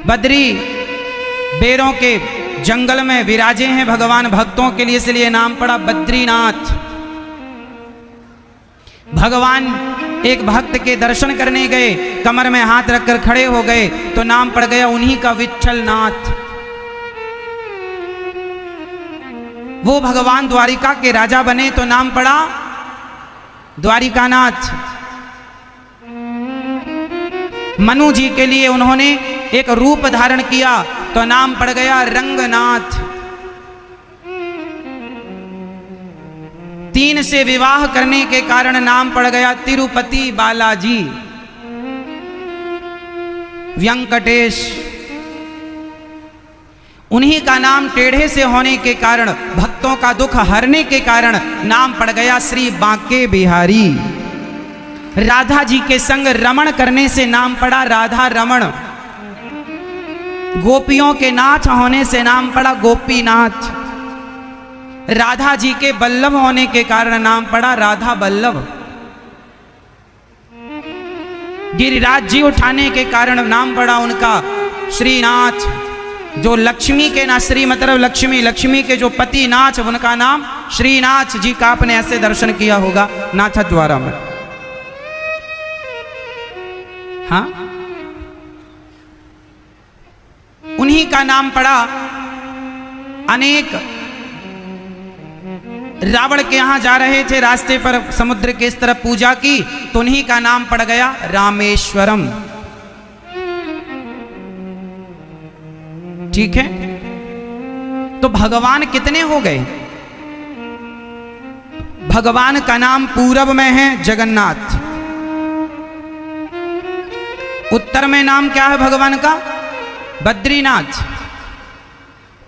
बद्री बेरों के जंगल में विराजे हैं भगवान भक्तों के लिए, इसलिए नाम पड़ा बद्रीनाथ। भगवान एक भक्त के दर्शन करने गए, कमर में हाथ रखकर खड़े हो गए तो नाम पड़ गया उन्हीं का विट्ठलनाथ। वो भगवान द्वारिका के राजा बने तो नाम पड़ा द्वारिकानाथ। मनु जी के लिए उन्होंने एक रूप धारण किया तो नाम पड़ गया रंगनाथ। 3 से विवाह करने के कारण नाम पड़ गया तिरुपति बालाजी, व्यंकटेश। उन्हीं का नाम टेढ़े से होने के कारण, भक्तों का दुख हरने के कारण नाम पड़ गया श्री बांके बिहारी। राधा जी के संग रमण करने से नाम पड़ा राधा रमण। गोपियों के नाथ होने से नाम पड़ा गोपीनाथ। राधा जी के बल्लभ होने के कारण नाम पड़ा राधा बल्लभ। गिरिराज जी उठाने के कारण नाम पड़ा उनका श्रीनाथ। जो लक्ष्मी के नाथ, श्री मतलब लक्ष्मी, लक्ष्मी के जो पति नाथ, उनका नाम श्रीनाथ जी का आपने ऐसे दर्शन किया होगा नाथ द्वारा में। हाँ, उन्हीं का नाम पड़ा अनेक। रावण के यहां जा रहे थे, रास्ते पर समुद्र के इस तरफ पूजा की तो उन्हीं का नाम पड़ गया रामेश्वरम। ठीक है, तो भगवान कितने हो गए? भगवान का नाम पूरब में है जगन्नाथ। उत्तर में नाम क्या है भगवान का? बद्रीनाथ।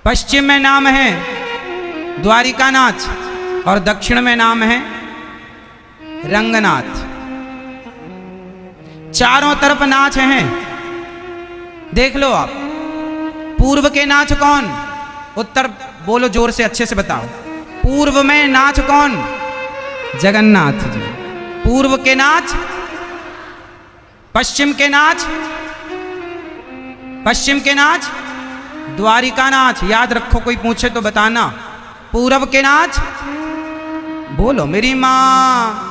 पश्चिम में नाम है द्वारिकानाथ और दक्षिण में नाम है रंगनाथ। चारों तरफ नाथ हैं, देख लो आप। पूर्व के नाथ कौन? उत्तर बोलो जोर से, अच्छे से बताओ। पूर्व में नाथ कौन? जगन्नाथ जी। पूर्व के नाथ, पश्चिम के नाथ, पश्चिम के नाथ द्वारिकानाथ। याद रखो, कोई पूछे तो बताना। पूरब के नाथ बोलो मेरी माँ।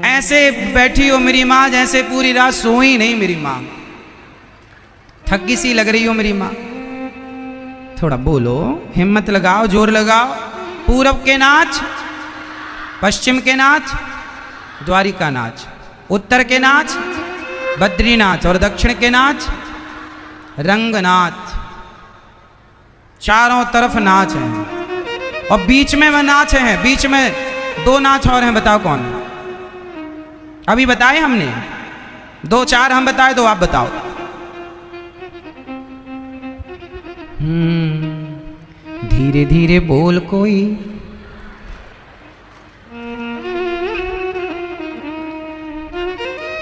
ऐसे बैठी हो मेरी माँ जैसे पूरी रात सोई नहीं मेरी माँ, थकी सी लग रही हो मेरी माँ। थोड़ा बोलो, हिम्मत लगाओ, जोर लगाओ। पूरब के नाथ, पश्चिम के नाथ द्वारिकानाथ, उत्तर के नाथ बद्रीनाथ और दक्षिण के नाथ रंगनाथ। चारों तरफ नाच हैं और बीच में वह नाच है। बीच में 2 नाच और हैं, बताओ कौन? अभी बताए हमने 2-4, हम बताए 2, आप बताओ। धीरे धीरे बोल कोई।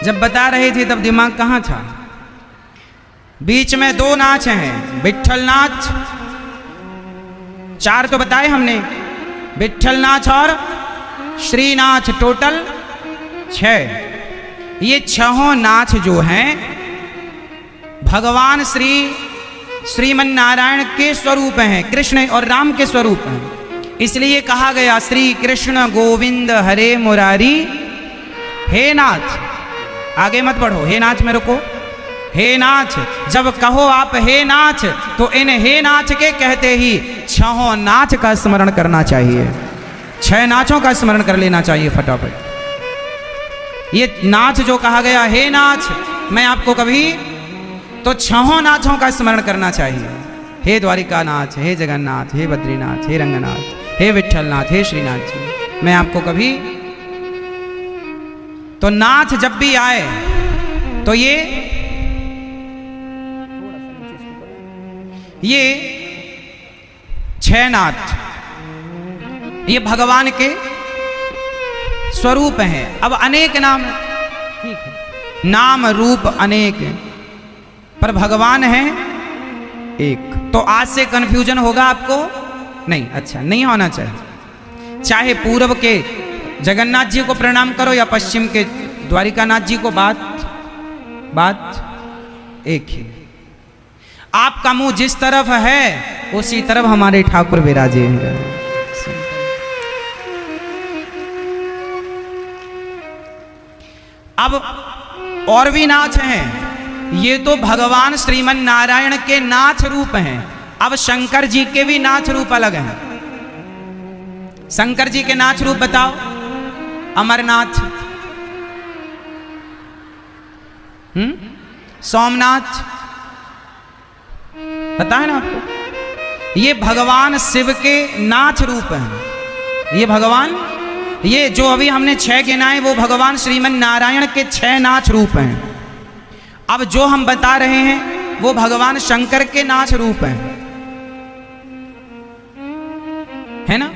जब बता रहे थे तब दिमाग कहाँ था? बीच में 2 नाच हैं, विट्ठल नाच। 4 तो बताए हमने, विट्ठल नाच और श्रीनाथ, टोटल 6। ये 6 नाच जो हैं भगवान श्रीमन नारायण के स्वरूप हैं, कृष्ण और राम के स्वरूप हैं। इसलिए कहा गया श्री कृष्ण गोविंद हरे मुरारी हे नाथ। आगे मत बढ़ो, हे नाथ में रुको। हे नाथ, जब कहो आप हे नाथ तो इन हे नाथ के कहते ही 6 नाथ का स्मरण करना चाहिए। 6 नाचों का स्मरण कर लेना चाहिए फटाफट। ये नाथ जो कहा गया हे नाथ, मैं आपको कभी तो 6 नाथों का स्मरण करना चाहिए। हे द्वारिकानाथ, हे जगन्नाथ, हे बद्रीनाथ, हे रंगनाथ, हे विट्ठलनाथ, हे श्रीनाथ जी। मैं आपको कभी तो नाथ जब भी आए तो ये ये छह नाथ, ये भगवान के स्वरूप हैं। अब अनेक नाम, ठीक है, नाम रूप अनेक, पर भगवान है एक। तो आज से कंफ्यूजन होगा आपको? नहीं, अच्छा नहीं होना चाहिए। चाहे पूर्व के जगन्नाथ जी को प्रणाम करो या पश्चिम के द्वारिकानाथ जी को, बात एक ही। आपका मुंह जिस तरफ है उसी तरफ हमारे ठाकुर विराजे हैं। अब और भी नाच हैं, ये तो भगवान श्रीमन नारायण के नाच रूप हैं। अब शंकर जी के भी नाच रूप अलग हैं। शंकर जी के नाच रूप बताओ। अमरनाथ, सोमनाथ, पता है ना आपको? ये भगवान शिव के नाच रूप हैं। ये भगवान, ये जो अभी हमने 6 गिनाए वो भगवान श्रीमन नारायण के 6 नाच रूप हैं। अब जो हम बता रहे हैं वो भगवान शंकर के नाच रूप हैं, है ना?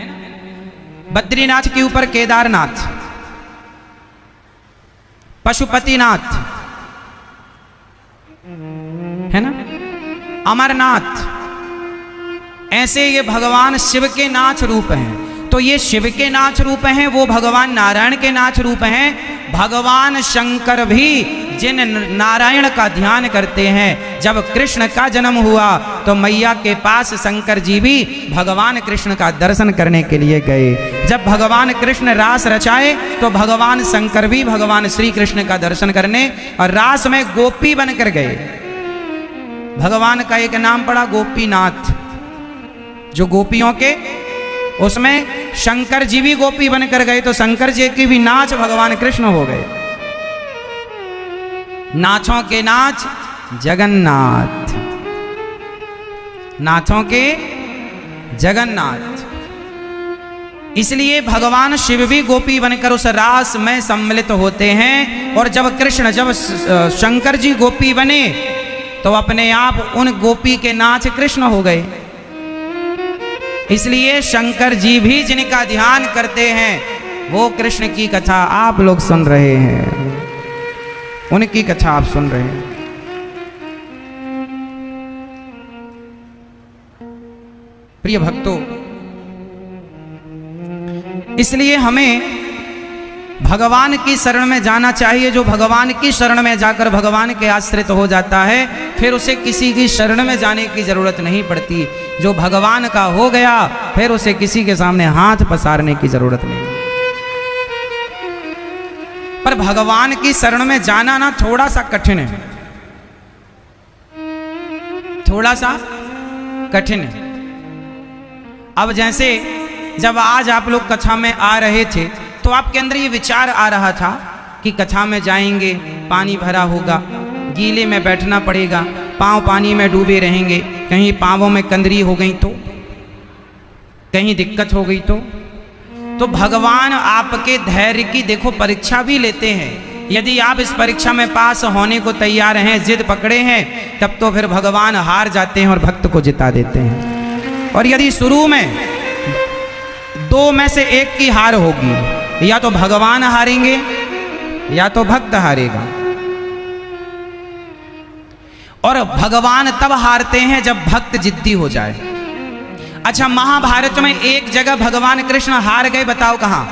बद्रीनाथ के ऊपर केदारनाथ, पशुपतिनाथ, है ना, अमरनाथ, ऐसे ये भगवान शिव के नाच रूप हैं। तो ये शिव के नाच रूप हैं, वो भगवान नारायण के नाच रूप हैं। भगवान शंकर भी जिन नारायण का ध्यान करते हैं, जब कृष्ण का जन्म हुआ तो मैया के पास शंकर जी भी भगवान कृष्ण का दर्शन करने के लिए गए। जब भगवान कृष्ण रास रचाए तो भगवान शंकर भी भगवान श्री कृष्ण का दर्शन करने और रास में गोपी बनकर गए। भगवान का एक नाम पड़ा गोपीनाथ, जो गोपियों के, उसमें शंकर जी भी गोपी बनकर गए, तो शंकर जी की भी नाच भगवान कृष्ण हो गए। नाचों के नाच जगन्नाथ, नाचों के जगन्नाथ। इसलिए भगवान शिव भी गोपी बनकर उस रास में सम्मिलित होते हैं। और जब शंकर जी गोपी बने तो अपने आप उन गोपी के नाच कृष्ण हो गए। इसलिए शंकर जी भी जिनका ध्यान करते हैं वो कृष्ण की कथा आप लोग सुन रहे हैं, उनकी कथा आप सुन रहे हैं। प्रिय भक्तों, इसलिए हमें भगवान की शरण में जाना चाहिए। जो भगवान की शरण में जाकर भगवान के आश्रित हो जाता है, फिर उसे किसी की शरण में जाने की जरूरत नहीं पड़ती। जो भगवान का हो गया फिर उसे किसी के सामने हाथ पसारने की जरूरत नहीं। पर भगवान की शरण में जाना ना थोड़ा सा कठिन है, थोड़ा सा कठिन है। अब जैसे जब आज आप लोग कथा में आ रहे थे तो आपके अंदर ये विचार आ रहा था कि कथा में जाएंगे, पानी भरा होगा, गीले में बैठना पड़ेगा, पांव पानी में डूबे रहेंगे, कहीं पांवों में कंदरी हो गई तो, कहीं दिक्कत हो गई तो भगवान आपके धैर्य की देखो परीक्षा भी लेते हैं। यदि आप इस परीक्षा में पास होने को तैयार हैं, जिद पकड़े हैं, तब तो फिर भगवान हार जाते हैं और भक्त को जिता देते हैं। और यदि शुरू में 2 में से एक की हार होगी, या तो भगवान हारेंगे या तो भक्त हारेगा। और भगवान तब हारते हैं जब भक्त जिद्दी हो जाए। अच्छा, महाभारत में एक जगह भगवान कृष्ण हार गए, बताओ कहां?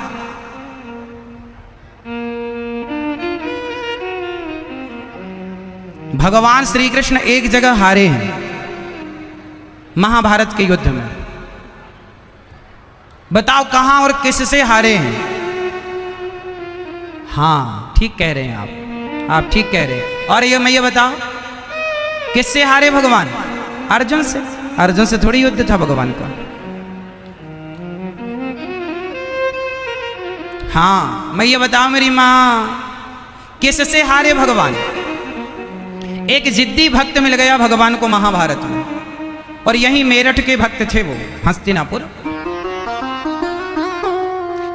भगवान श्री कृष्ण एक जगह हारे हैं महाभारत के युद्ध में। बताओ कहां और किससे हारे हैं? हाँ, ठीक कह रहे हैं आप ठीक कह रहे हैं। और ये बताओ किससे हारे भगवान? अर्जुन से। अर्जुन से थोड़ी युद्ध था भगवान का। हाँ, मैं ये बताओ मेरी मां, किससे हारे भगवान? एक जिद्दी भक्त मिल गया भगवान को महाभारत में, और यही मेरठ के भक्त थे वो, हस्तिनापुर।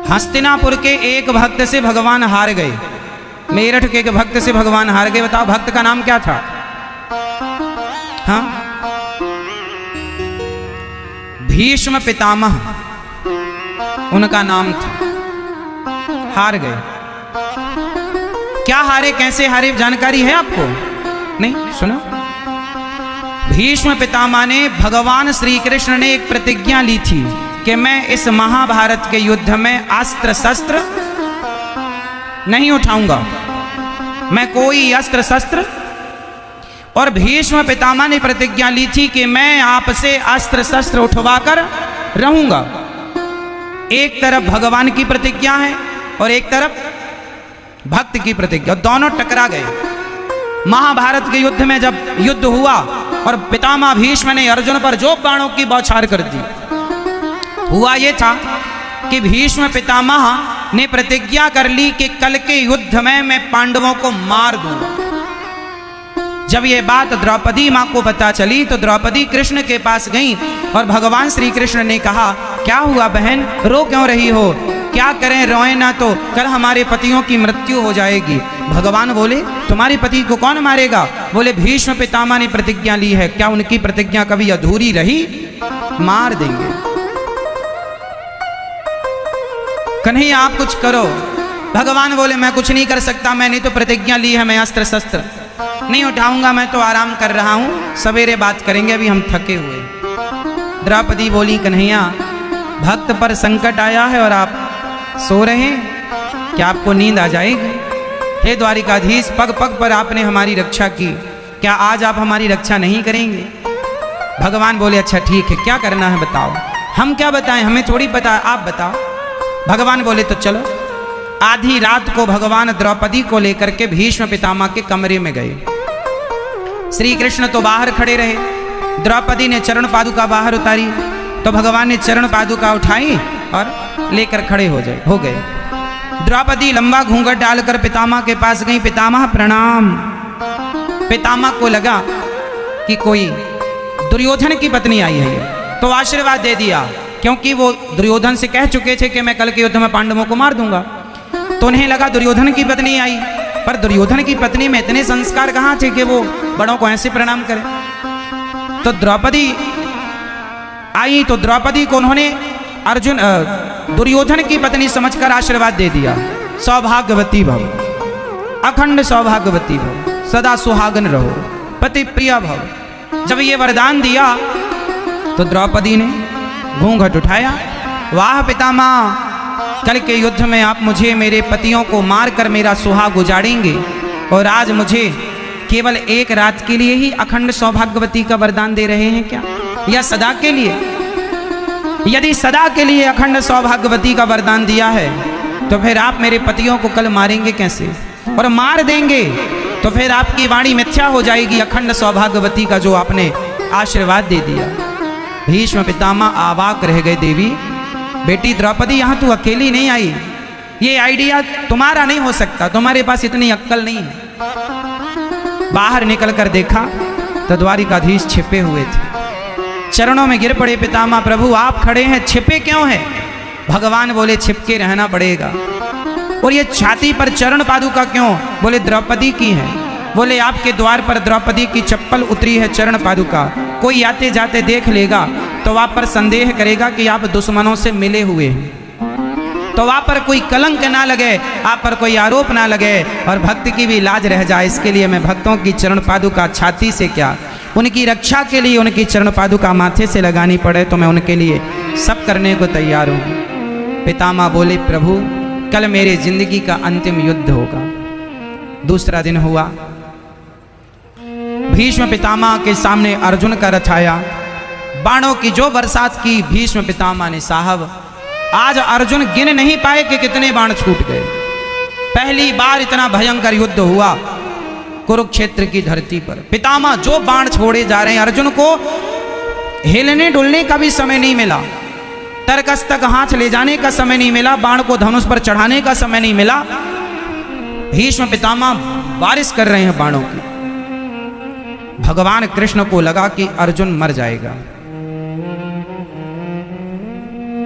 हस्तिनापुर के एक भक्त से भगवान हार गए, मेरठ के एक भक्त से भगवान हार गए। बताओ भक्त का नाम क्या था? हाँ, भीष्म पितामह उनका नाम था, हार गए। क्या हारे, कैसे हारे, जानकारी है आपको? नहीं, सुनो। भीष्म पितामह ने, भगवान श्री कृष्ण ने एक प्रतिज्ञा ली थी कि मैं इस महाभारत के युद्ध में अस्त्र शस्त्र नहीं उठाऊंगा, मैं कोई अस्त्र शस्त्र। और भीष्म पितामह ने प्रतिज्ञा ली थी कि मैं आपसे अस्त्र शस्त्र उठवाकर रहूंगा। एक तरफ भगवान की प्रतिज्ञा है और एक तरफ भक्त की प्रतिज्ञा, दोनों टकरा गए। महाभारत के युद्ध में जब युद्ध हुआ और पितामह भीष्म ने अर्जुन पर जो बाणों की बौछार कर दी, हुआ ये था कि भीष्म पितामह ने प्रतिज्ञा कर ली कि कल के युद्ध में मैं पांडवों को मार दूंगा। जब ये बात द्रौपदी माँ को पता चली तो द्रौपदी कृष्ण के पास गई और भगवान श्री कृष्ण ने कहा, क्या हुआ बहन, रो क्यों रही हो? क्या करें, रोए ना तो कल हमारे पतियों की मृत्यु हो जाएगी। भगवान बोले, तुम्हारे पति को कौन मारेगा? बोले, भीष्म पितामह ने प्रतिज्ञा ली है, क्या उनकी प्रतिज्ञा कभी अधूरी रही? मार देंगे। कन्हैया आप कुछ करो। भगवान बोले, मैं कुछ नहीं कर सकता, मैंने तो प्रतिज्ञा ली है, मैं अस्त्र शस्त्र नहीं उठाऊंगा, मैं तो आराम कर रहा हूं, सवेरे बात करेंगे, अभी हम थके हुए। द्रौपदी बोली, कन्हैया भक्त पर संकट आया है और आप सो रहे हैं, क्या आपको नींद आ जाएगी? हे द्वारिकाधीश, पग पग पर आपने हमारी रक्षा की, क्या आज आप हमारी रक्षा नहीं करेंगे? भगवान बोले, अच्छा ठीक है, क्या करना है बताओ। हम क्या बताएं, हमें थोड़ी पता है, आप बताओ। भगवान बोले, तो चलो। आधी रात को भगवान द्रौपदी को लेकर के भीष्म पितामह के कमरे में गए। श्री कृष्ण तो बाहर खड़े रहे, द्रौपदी ने चरण पादुका बाहर उतारी तो भगवान ने चरण पादुका उठाई और लेकर खड़े हो गए। द्रौपदी लंबा घूंघट डालकर पितामह के पास गई, पितामह प्रणाम। पितामह को लगा कि कोई दुर्योधन की पत्नी आई है तो आशीर्वाद दे दिया, क्योंकि वो दुर्योधन से कह चुके थे कि मैं कल के युद्ध में पांडवों को मार दूंगा। तो उन्हें लगा दुर्योधन की पत्नी आई, पर दुर्योधन की पत्नी में इतने संस्कार कहाँ थे कि वो बड़ों को ऐसे प्रणाम करे। तो द्रौपदी आई तो द्रौपदी को उन्होंने दुर्योधन की पत्नी समझकर आशीर्वाद दे दिया, सौभाग्यवती भव, अखंड सौभाग्यवती भव, सदा सुहागन रहो, पति प्रिय भव। जब ये वरदान दिया तो द्रौपदी ने घूंघट उठाया, वाह पितामह, कल के युद्ध में आप मुझे मेरे पतियों को मारकर मेरा सुहाग उजाड़ेंगे और आज मुझे केवल एक रात के लिए ही अखंड सौभाग्यवती का वरदान दे रहे हैं क्या, या सदा के लिए? यदि सदा के लिए अखंड सौभाग्यवती का वरदान दिया है तो फिर आप मेरे पतियों को कल मारेंगे कैसे? और मार देंगे तो फिर आपकी वाणी मिथ्या हो जाएगी, अखंड सौभाग्यवती का जो आपने आशीर्वाद दे दिया। भीष्म पितामह अवाक रह गए, देवी बेटी द्रौपदी यहाँ तू अकेली नहीं आई, ये आइडिया तुम्हारा नहीं हो सकता, तुम्हारे पास इतनी अक्कल नहीं है। बाहर निकल कर देखा तो द्वारिकाधीश छिपे हुए थे, चरणों में गिर पड़े, पितामह प्रभु आप खड़े हैं, छिपे क्यों हैं? भगवान बोले, छिपके रहना पड़ेगा। और ये छाती पर चरण पादुका क्यों? बोले द्रौपदी की है। बोले आपके द्वार पर द्रौपदी की चप्पल उतरी है, चरण पादुका, कोई आते जाते देख लेगा तो आप पर संदेह करेगा कि आप दुश्मनों से मिले हुए हैं, तो आप पर कोई कलंक ना लगे, आप पर कोई आरोप ना लगे और भक्त की भी लाज रह जाए। इसके लिए मैं भक्तों की चरण पादुका छाती से क्या, उनकी रक्षा के लिए उनकी चरण पादुका माथे से लगानी पड़े तो मैं उनके लिए सब करने को तैयार हूँ। पितामह बोले, प्रभु कल मेरे जिंदगी का अंतिम युद्ध होगा। दूसरा दिन हुआ, भीष्म पितामह के सामने अर्जुन का रथ आया, बाणों की जो बरसात की भीष्म पितामह ने, साहब आज अर्जुन गिन नहीं पाए कि कितने बाण छूट गए। पहली बार इतना भयंकर युद्ध हुआ कुरुक्षेत्र की धरती पर। पितामह जो बाण छोड़े जा रहे हैं, अर्जुन को हिलने डुलने का भी समय नहीं मिला, तरकस तक हाथ ले जाने का समय नहीं मिला, बाण को धनुष पर चढ़ाने का समय नहीं मिला। भीष्म पितामह बारिश कर रहे हैं बाणों की। भगवान कृष्ण को लगा कि अर्जुन मर जाएगा,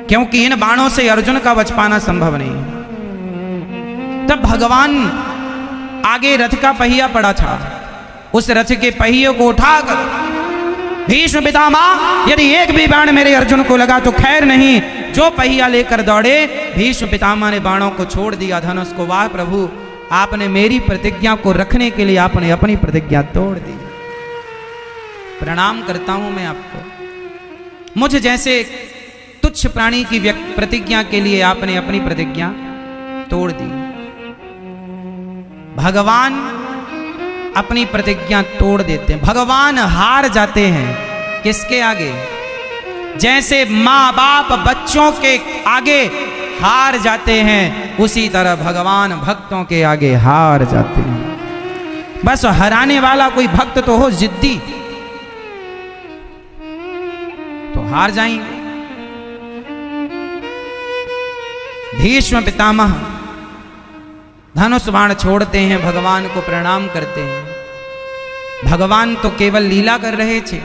क्योंकि इन बाणों से अर्जुन का बच पाना संभव नहीं है। तब भगवान आगे रथ का पहिया पड़ा था, उस रथ के पहिए को उठाकर भीष्म पितामह यदि एक भी बाण मेरे अर्जुन को लगा तो खैर नहीं, जो पहिया लेकर दौड़े। भीष्म पितामह ने बाणों को छोड़ दिया, धनुष को। वाह प्रभु, आपने मेरी प्रतिज्ञा को रखने के लिए आपने अपनी प्रतिज्ञा तोड़ दी। प्रणाम करता हूं मैं आपको। मुझ जैसे तुच्छ प्राणी की प्रतिज्ञा के लिए आपने अपनी प्रतिज्ञा तोड़ दी। भगवान अपनी प्रतिज्ञा तोड़ देते हैं, भगवान हार जाते हैं। किसके आगे? जैसे माँ बाप बच्चों के आगे हार जाते हैं, उसी तरह भगवान भक्तों के आगे हार जाते हैं। बस हराने वाला कोई भक्त तो हो जिद्दी, तो हार जाएंगे। भीष्म पितामह धनुष बाण छोड़ते हैं, भगवान को प्रणाम करते हैं। भगवान तो केवल लीला कर रहे थे,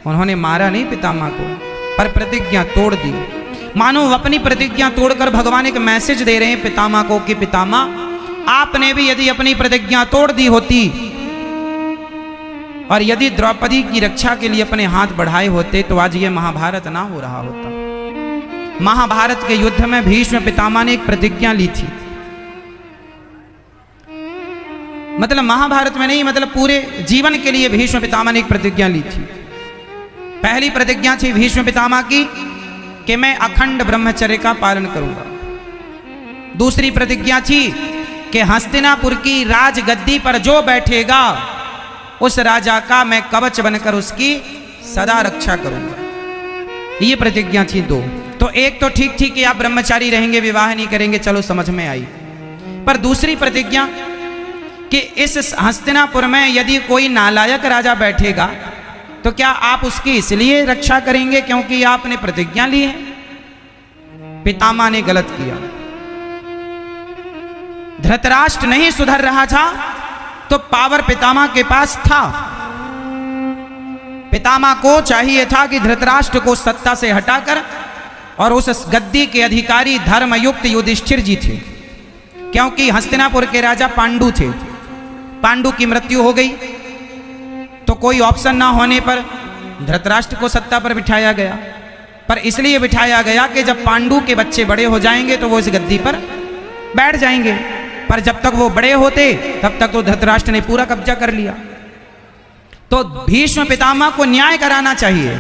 उन्होंने मारा नहीं पितामह को, पर प्रतिज्ञा तोड़ दी। मानो अपनी प्रतिज्ञा तोड़कर भगवान एक मैसेज दे रहे हैं पितामह को कि पितामह आपने भी यदि अपनी प्रतिज्ञा तोड़ दी होती और यदि द्रौपदी की रक्षा के लिए अपने हाथ बढ़ाए होते तो आज ये महाभारत ना हो रहा होता। महाभारत के युद्ध में भीष्म पितामह ने एक प्रतिज्ञा ली थी, मतलब महाभारत में नहीं, मतलब पूरे जीवन के लिए भीष्म पितामह ने एक प्रतिज्ञा ली थी। पहली प्रतिज्ञा थी भीष्म पितामह की कि मैं अखंड ब्रह्मचर्य का पालन करूंगा। दूसरी प्रतिज्ञा थी कि हस्तिनापुर की राजगद्दी पर जो बैठेगा उस राजा का मैं कवच बनकर उसकी सदा रक्षा करूंगा। ये प्रतिज्ञा थी दो। तो एक तो ठीक थी कि आप ब्रह्मचारी रहेंगे, विवाह नहीं करेंगे, चलो समझ में आई। पर दूसरी प्रतिज्ञा कि इस हस्तिनापुर में यदि कोई नालायक राजा बैठेगा तो क्या आप उसकी इसलिए रक्षा करेंगे क्योंकि आपने प्रतिज्ञा ली है? पितामह ने गलत किया। धृतराष्ट्र नहीं सुधर रहा था तो पावर पितामह के पास था। पितामह को चाहिए था कि धृतराष्ट्र को सत्ता से हटाकर और उस गद्दी के अधिकारी धर्मयुक्त युधिष्ठिर जी थे, क्योंकि हस्तिनापुर के राजा पांडु थे। पांडु की मृत्यु हो गई तो कोई ऑप्शन ना होने पर धृतराष्ट्र को सत्ता पर बिठाया गया। पर इसलिए बिठाया गया कि जब पांडु के बच्चे बड़े हो जाएंगे तो वो इस गद्दी पर बैठ जाएंगे। पर जब तक वो बड़े होते तब तक तो धृतराष्ट्र ने पूरा कब्जा कर लिया। तो भीष्म पितामह को न्याय कराना चाहिए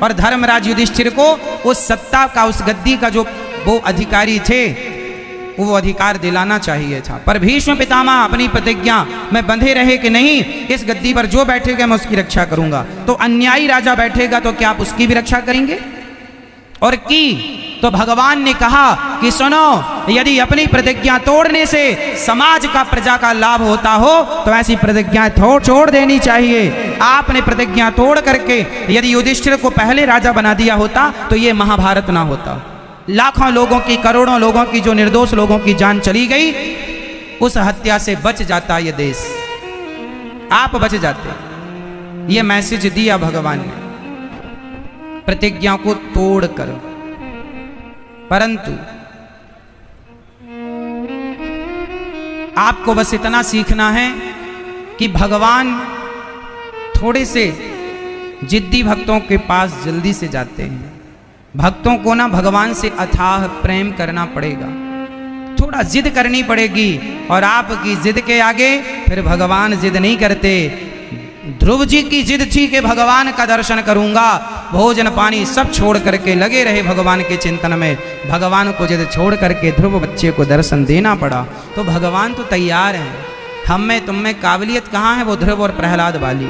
और धर्मराज युधिष्ठिर को उस सत्ता का, उस गद्दी का जो वो अधिकारी थे वो अधिकार दिलाना चाहिए था। पर भीष्म पितामह अपनी प्रतिज्ञा में बंधे रहे कि नहीं, इस गद्दी पर जो बैठेगा मैं उसकी रक्षा करूंगा। तो अन्यायी राजा बैठेगा तो क्या आप उसकी भी रक्षा करेंगे? और की तो भगवान ने कहा कि सुनो, यदि अपनी प्रतिज्ञा तोड़ने से समाज का, प्रजा का लाभ होता हो तो ऐसी प्रतिज्ञा छोड़ देनी चाहिए। आपने प्रतिज्ञा तोड़ करके यदि युधिष्ठिर को पहले राजा बना दिया होता तो ये महाभारत ना होता। लाखों लोगों की, करोड़ों लोगों की, जो निर्दोष लोगों की जान चली गई, उस हत्या से बच जाता ये देश, आप बच जाते। ये मैसेज दिया भगवान ने प्रतिज्ञा को तोड़कर। परंतु आपको बस इतना सीखना है कि भगवान थोड़े से जिद्दी भक्तों के पास जल्दी से जाते हैं। भक्तों को ना भगवान से अथाह प्रेम करना पड़ेगा, थोड़ा जिद करनी पड़ेगी। और आपकी जिद के आगे फिर भगवान जिद नहीं करते। ध्रुव जी की जिद थी कि भगवान का दर्शन करूंगा, भोजन पानी सब छोड़ करके लगे रहे भगवान के चिंतन में। भगवान को जिद छोड़ करके ध्रुव बच्चे को दर्शन देना पड़ा। तो भगवान तो तैयार हैं, हम में तुम में काबिलियत कहाँ है वो ध्रुव और प्रहलाद वाली।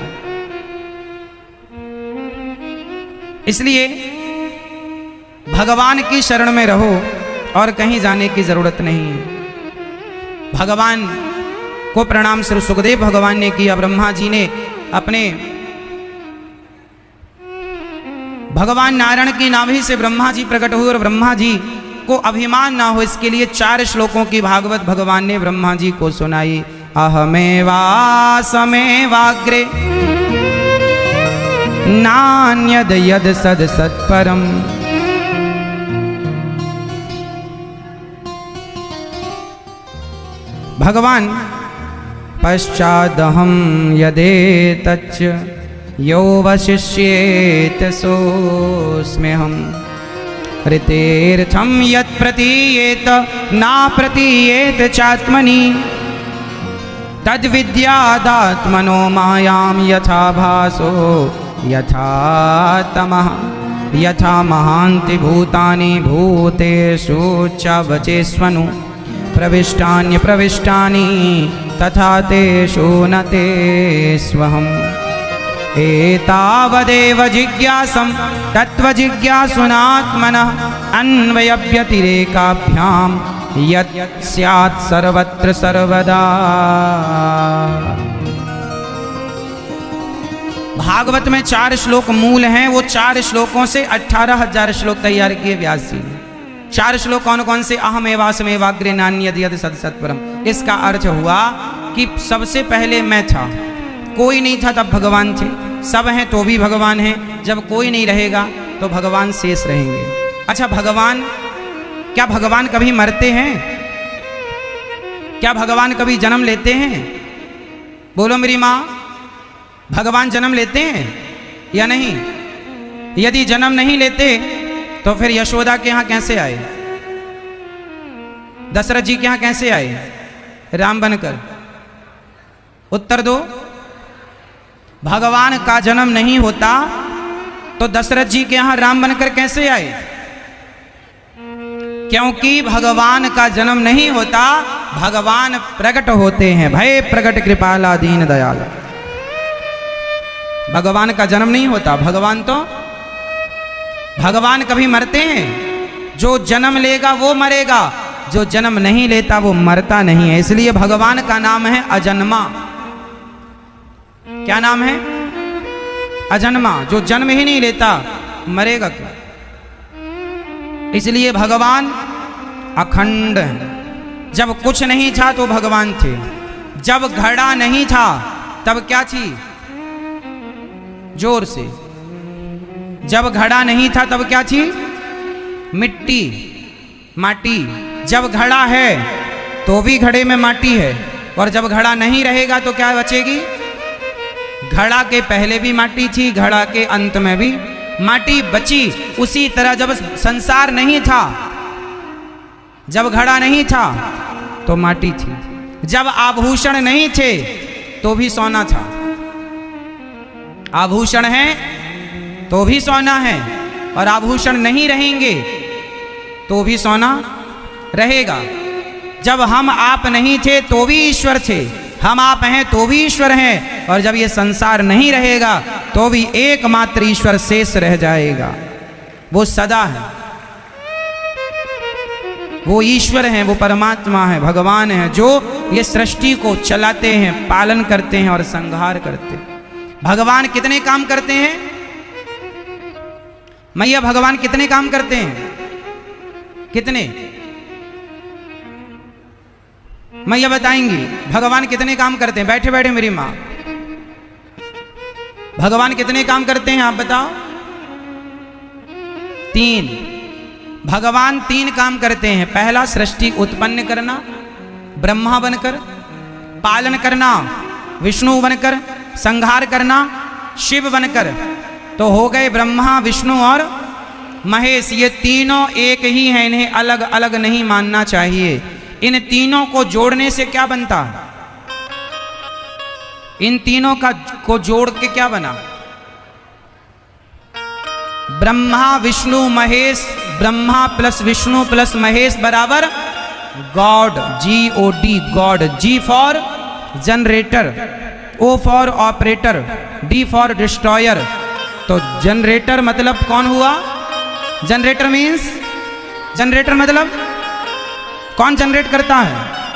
इसलिए भगवान की शरण में रहो और कहीं जाने की जरूरत नहीं है। भगवान को प्रणाम श्री सुखदेव भगवान ने किया। ब्रह्मा जी ने अपने भगवान नारायण की नाभि से ब्रह्मा जी प्रकट हुए और ब्रह्मा जी को अभिमान ना हो इसके लिए 4 श्लोकों की भागवत भगवान ने ब्रह्मा जी को सुनाई। अहमेवासमेवाग्रे नान्यद यद सद सत्परम। भगवान पश्चादहम यदे तच्च यो वशिष्येत सोऽस्म्यहम् ऋतेर्थं यत् प्रतीयेत ना प्रतीयेत चात्मनि तद्विद्यादात्मनो मायां यथा भासो यथा तमः यथा महान्ति भूतानि भूतेषु च वचेष्वनु प्रविष्टान्यप्रविष्टानि तथा तेषु न तेष्वहम् एतावदेव जिज्ञासं तत्त्वजिज्ञासुनात्मनः अन्वयव्यतिरेकाभ्यां यत् स्यात् सर्वत्र सर्वदा। भागवत में 4 श्लोक मूल हैं। वो 4 श्लोकों से 18,000 श्लोक तैयार किए व्यास जी ने। 4 श्लोक कौन कौन से? अहमेवास्मेवाग्रे नान्यद् यद् सत्सत्परम्। इसका अर्थ हुआ कि सबसे पहले मैं था, कोई नहीं था तब भगवान थे, सब हैं तो भी भगवान हैं, जब कोई नहीं रहेगा तो भगवान शेष रहेंगे। अच्छा, भगवान, क्या भगवान कभी मरते हैं? क्या भगवान कभी जन्म लेते हैं? बोलो मेरी माँ, भगवान जन्म लेते हैं या नहीं? यदि जन्म नहीं लेते तो फिर यशोदा के यहाँ कैसे आए? दशरथ जी के यहाँ कैसे आए राम बनकर? उत्तर दो। भगवान का जन्म नहीं होता तो दशरथ जी के यहाँ राम बनकर कैसे आए? क्योंकि भगवान का जन्म नहीं होता, भगवान प्रकट होते हैं। भय प्रकट कृपाला दीन दयाल। भगवान का जन्म नहीं होता, भगवान कभी मरते हैं? जो जन्म लेगा वो मरेगा, जो जन्म नहीं लेता वो मरता नहीं है। इसलिए भगवान का नाम है अजन्मा। क्या नाम है? अजन्मा। जो जन्म ही नहीं लेता मरेगा क्या? इसलिए भगवान अखंड है। जब कुछ नहीं था तो भगवान थे, जब घड़ा नहीं था तब क्या थी? जोर से। जब घड़ा नहीं था तब क्या थी? मिट्टी, माटी। जब घड़ा है तो भी घड़े में माटी है, और जब घड़ा नहीं रहेगा तो क्या बचेगी? घड़ा के पहले भी माटी थी, घड़ा के अंत में भी माटी बची। उसी तरह जब संसार नहीं था, जब घड़ा नहीं था तो माटी थी, जब आभूषण नहीं थे तो भी सोना था। आभूषण है तो भी सोना है, और आभूषण नहीं रहेंगे तो भी सोना रहेगा। जब हम आप नहीं थे तो भी ईश्वर थे, हम आप हैं तो भी ईश्वर हैं, और जब ये संसार नहीं रहेगा तो भी एकमात्र ईश्वर शेष रह जाएगा। वो सदा है, वो ईश्वर हैं, वो परमात्मा है, भगवान है, जो ये सृष्टि को चलाते हैं, पालन करते हैं और संहार करते हैं। भगवान कितने काम करते हैं? मैया, भगवान कितने काम करते हैं? कितने? मैया बताएंगी भगवान कितने काम करते हैं। बैठे बैठे मेरी माँ, भगवान कितने काम करते हैं आप बताओ? 3। भगवान 3 काम करते हैं। पहला, सृष्टि उत्पन्न करना ब्रह्मा बनकर, पालन करना विष्णु बनकर, संहार करना शिव बनकर। तो हो गए ब्रह्मा, विष्णु और महेश। ये तीनों एक ही हैं, इन्हें अलग अलग नहीं मानना चाहिए। इन तीनों को जोड़ने से क्या बनता है? इन तीनों को जोड़ के क्या बना? ब्रह्मा विष्णु महेश। ब्रह्मा प्लस विष्णु प्लस महेश बराबर God, GOD, God. G for generator, O for operator, D for destroyer. तो जनरेटर मतलब कौन हुआ? जनरेटर मीन्स, जनरेटर मतलब कौन जनरेट करता है?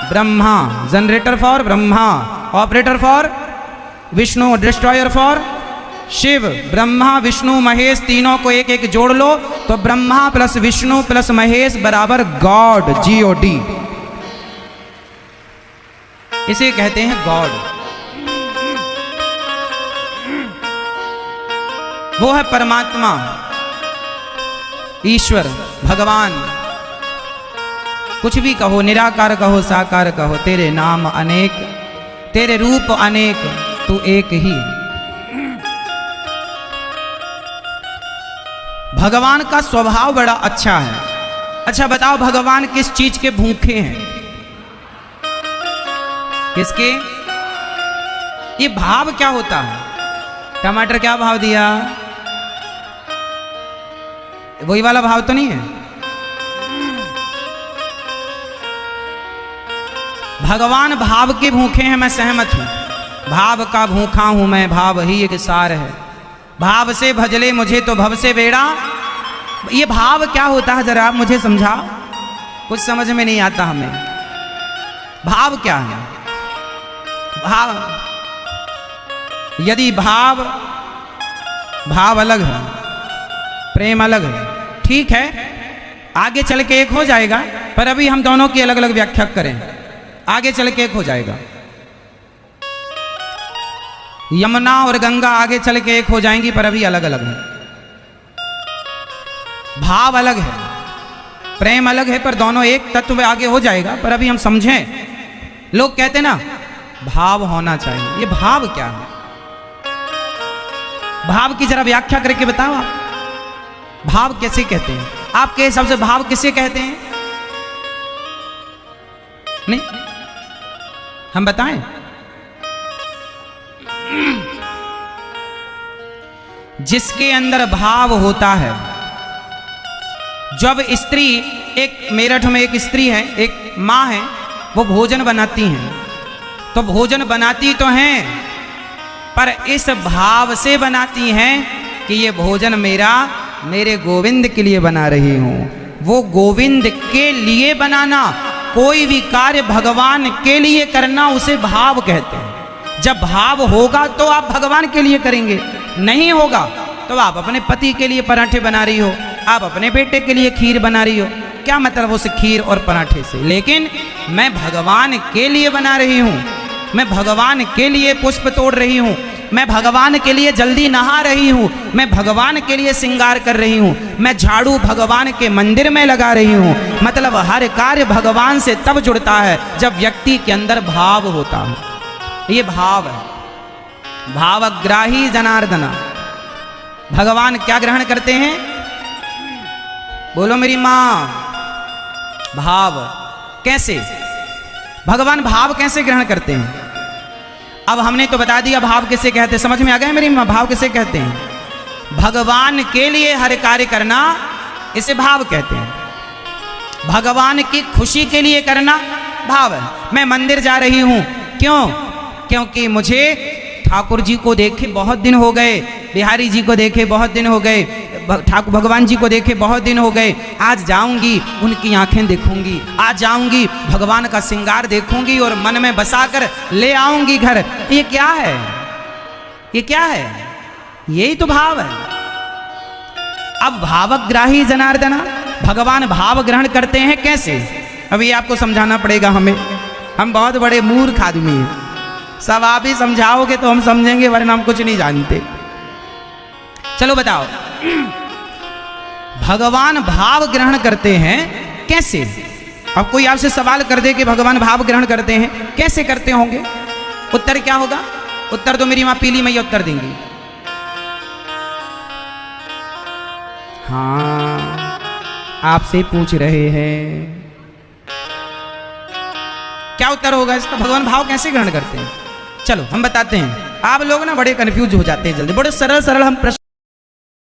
Brahma. Generator for Brahma, operator for Vishnu, destroyer for Shiva. Brahma Vishnu Mahesh तीनों को एक एक जोड़ लो तो ब्रह्मा प्लस विष्णु प्लस महेश बराबर गॉड, GOD। इसे कहते हैं गॉड। वो है परमात्मा, ईश्वर, भगवान। कुछ भी कहो, निराकार कहो, साकार कहो, तेरे नाम अनेक, तेरे रूप अनेक, तू एक ही। भगवान का स्वभाव बड़ा अच्छा है। अच्छा बताओ, भगवान किस चीज के भूखे हैं? किसके? ये भाव क्या होता है? टमाटर क्या भाव दिया? वही वाला भाव तो नहीं है? भगवान भाव के भूखे हैं, मैं सहमत हूं। भाव का भूखा हूं मैं, भाव ही एक सार है। भाव से भजले मुझे तो भव से बेड़ा। ये भाव क्या होता है जरा आप मुझे समझाओ, कुछ समझ में नहीं आता हमें। भाव क्या है? भाव, यदि भाव अलग है, प्रेम अलग है, ठीक है, आगे चल के एक हो जाएगा, पर अभी हम दोनों की अलग अलग व्याख्या करें, आगे चल के एक हो जाएगा। यमुना और गंगा आगे चल के एक हो जाएंगी, पर अभी अलग अलग है। भाव अलग है, प्रेम अलग है, पर दोनों एक तत्व में आगे हो जाएगा, पर अभी हम समझें। लोग कहते ना भाव होना चाहिए, ये भाव क्या है? भाव की जरा व्याख्या करके बताओ आप। भाव कैसे कहते हैं आपके हिसाब से? भाव किसे कहते हैं? नहीं, हम बताएं। जिसके अंदर भाव होता है। जब स्त्री, एक मेरठ में एक स्त्री है, एक माँ है, वो भोजन बनाती हैं, तो भोजन बनाती तो हैं, पर इस भाव से बनाती हैं कि ये भोजन मेरे गोविंद के लिए बना रही हूं। वो गोविंद के लिए बनाना, कोई भी कार्य भगवान के लिए करना, उसे भाव कहते हैं। जब भाव होगा तो आप भगवान के लिए करेंगे, नहीं होगा तो आप अपने पति के लिए पराठे बना रही हो, आप अपने बेटे के लिए खीर बना रही हो, क्या मतलब उस खीर और पराठे से? लेकिन मैं भगवान के लिए बना रही हूं, मैं भगवान के लिए पुष्प तोड़ रही हूं, मैं भगवान के लिए जल्दी नहा रही हूं, मैं भगवान के लिए श्रृंगार कर रही हूं, मैं झाड़ू भगवान के मंदिर में लगा रही हूं। मतलब हर कार्य भगवान से तब जुड़ता है जब व्यक्ति के अंदर भाव होता है। ये भाव है, भावग्राही जनार्दना। भगवान क्या ग्रहण करते हैं? बोलो मेरी मां। भाव। कैसे? भगवान भाव कैसे ग्रहण करते हैं? अब हमने तो बता दिया भाव किसे कहते हैं, समझ में आ गया मेरी मां? भाव किसे कहते हैं? भगवान के लिए हर कार्य करना, इसे भाव कहते हैं। भगवान की खुशी के लिए करना भाव है। मैं मंदिर जा रही हूं, क्यों? क्योंकि मुझे ठाकुर जी को देखे बहुत दिन हो गए, बिहारी जी को देखे बहुत दिन हो गए, ठाकुर भगवान जी को देखे बहुत दिन हो गए। आज जाऊंगी, उनकी आंखें देखूंगी, आज जाऊंगी, भगवान का श्रृंगार देखूंगी और मन में बसाकर ले आऊंगी घर। ये क्या है? ये क्या है? यही तो भाव है। अब भावग्राही जनार्दना, भगवान भाव ग्रहण करते हैं कैसे? अभी आपको समझाना पड़ेगा हमें, हम बहुत बड़े मूर्ख आदमी हैं। सब आप ही समझाओगे तो हम समझेंगे, वरना हम कुछ नहीं जानते। चलो बताओ, भगवान भाव ग्रहण करते हैं कैसे? अब कोई आपसे सवाल कर दे कि भगवान भाव ग्रहण करते हैं कैसे करते होंगे, उत्तर क्या होगा? उत्तर तो मेरी मां पीली मैया उत्तर देंगी। हाँ, आपसे पूछ रहे हैं। क्या उत्तर होगा इसका? भगवान भाव कैसे ग्रहण करते हैं? चलो हम बताते हैं। आप लोग ना बड़े कंफ्यूज हो जाते हैं जल्दी, बड़े सरल सरल हम प्रश्न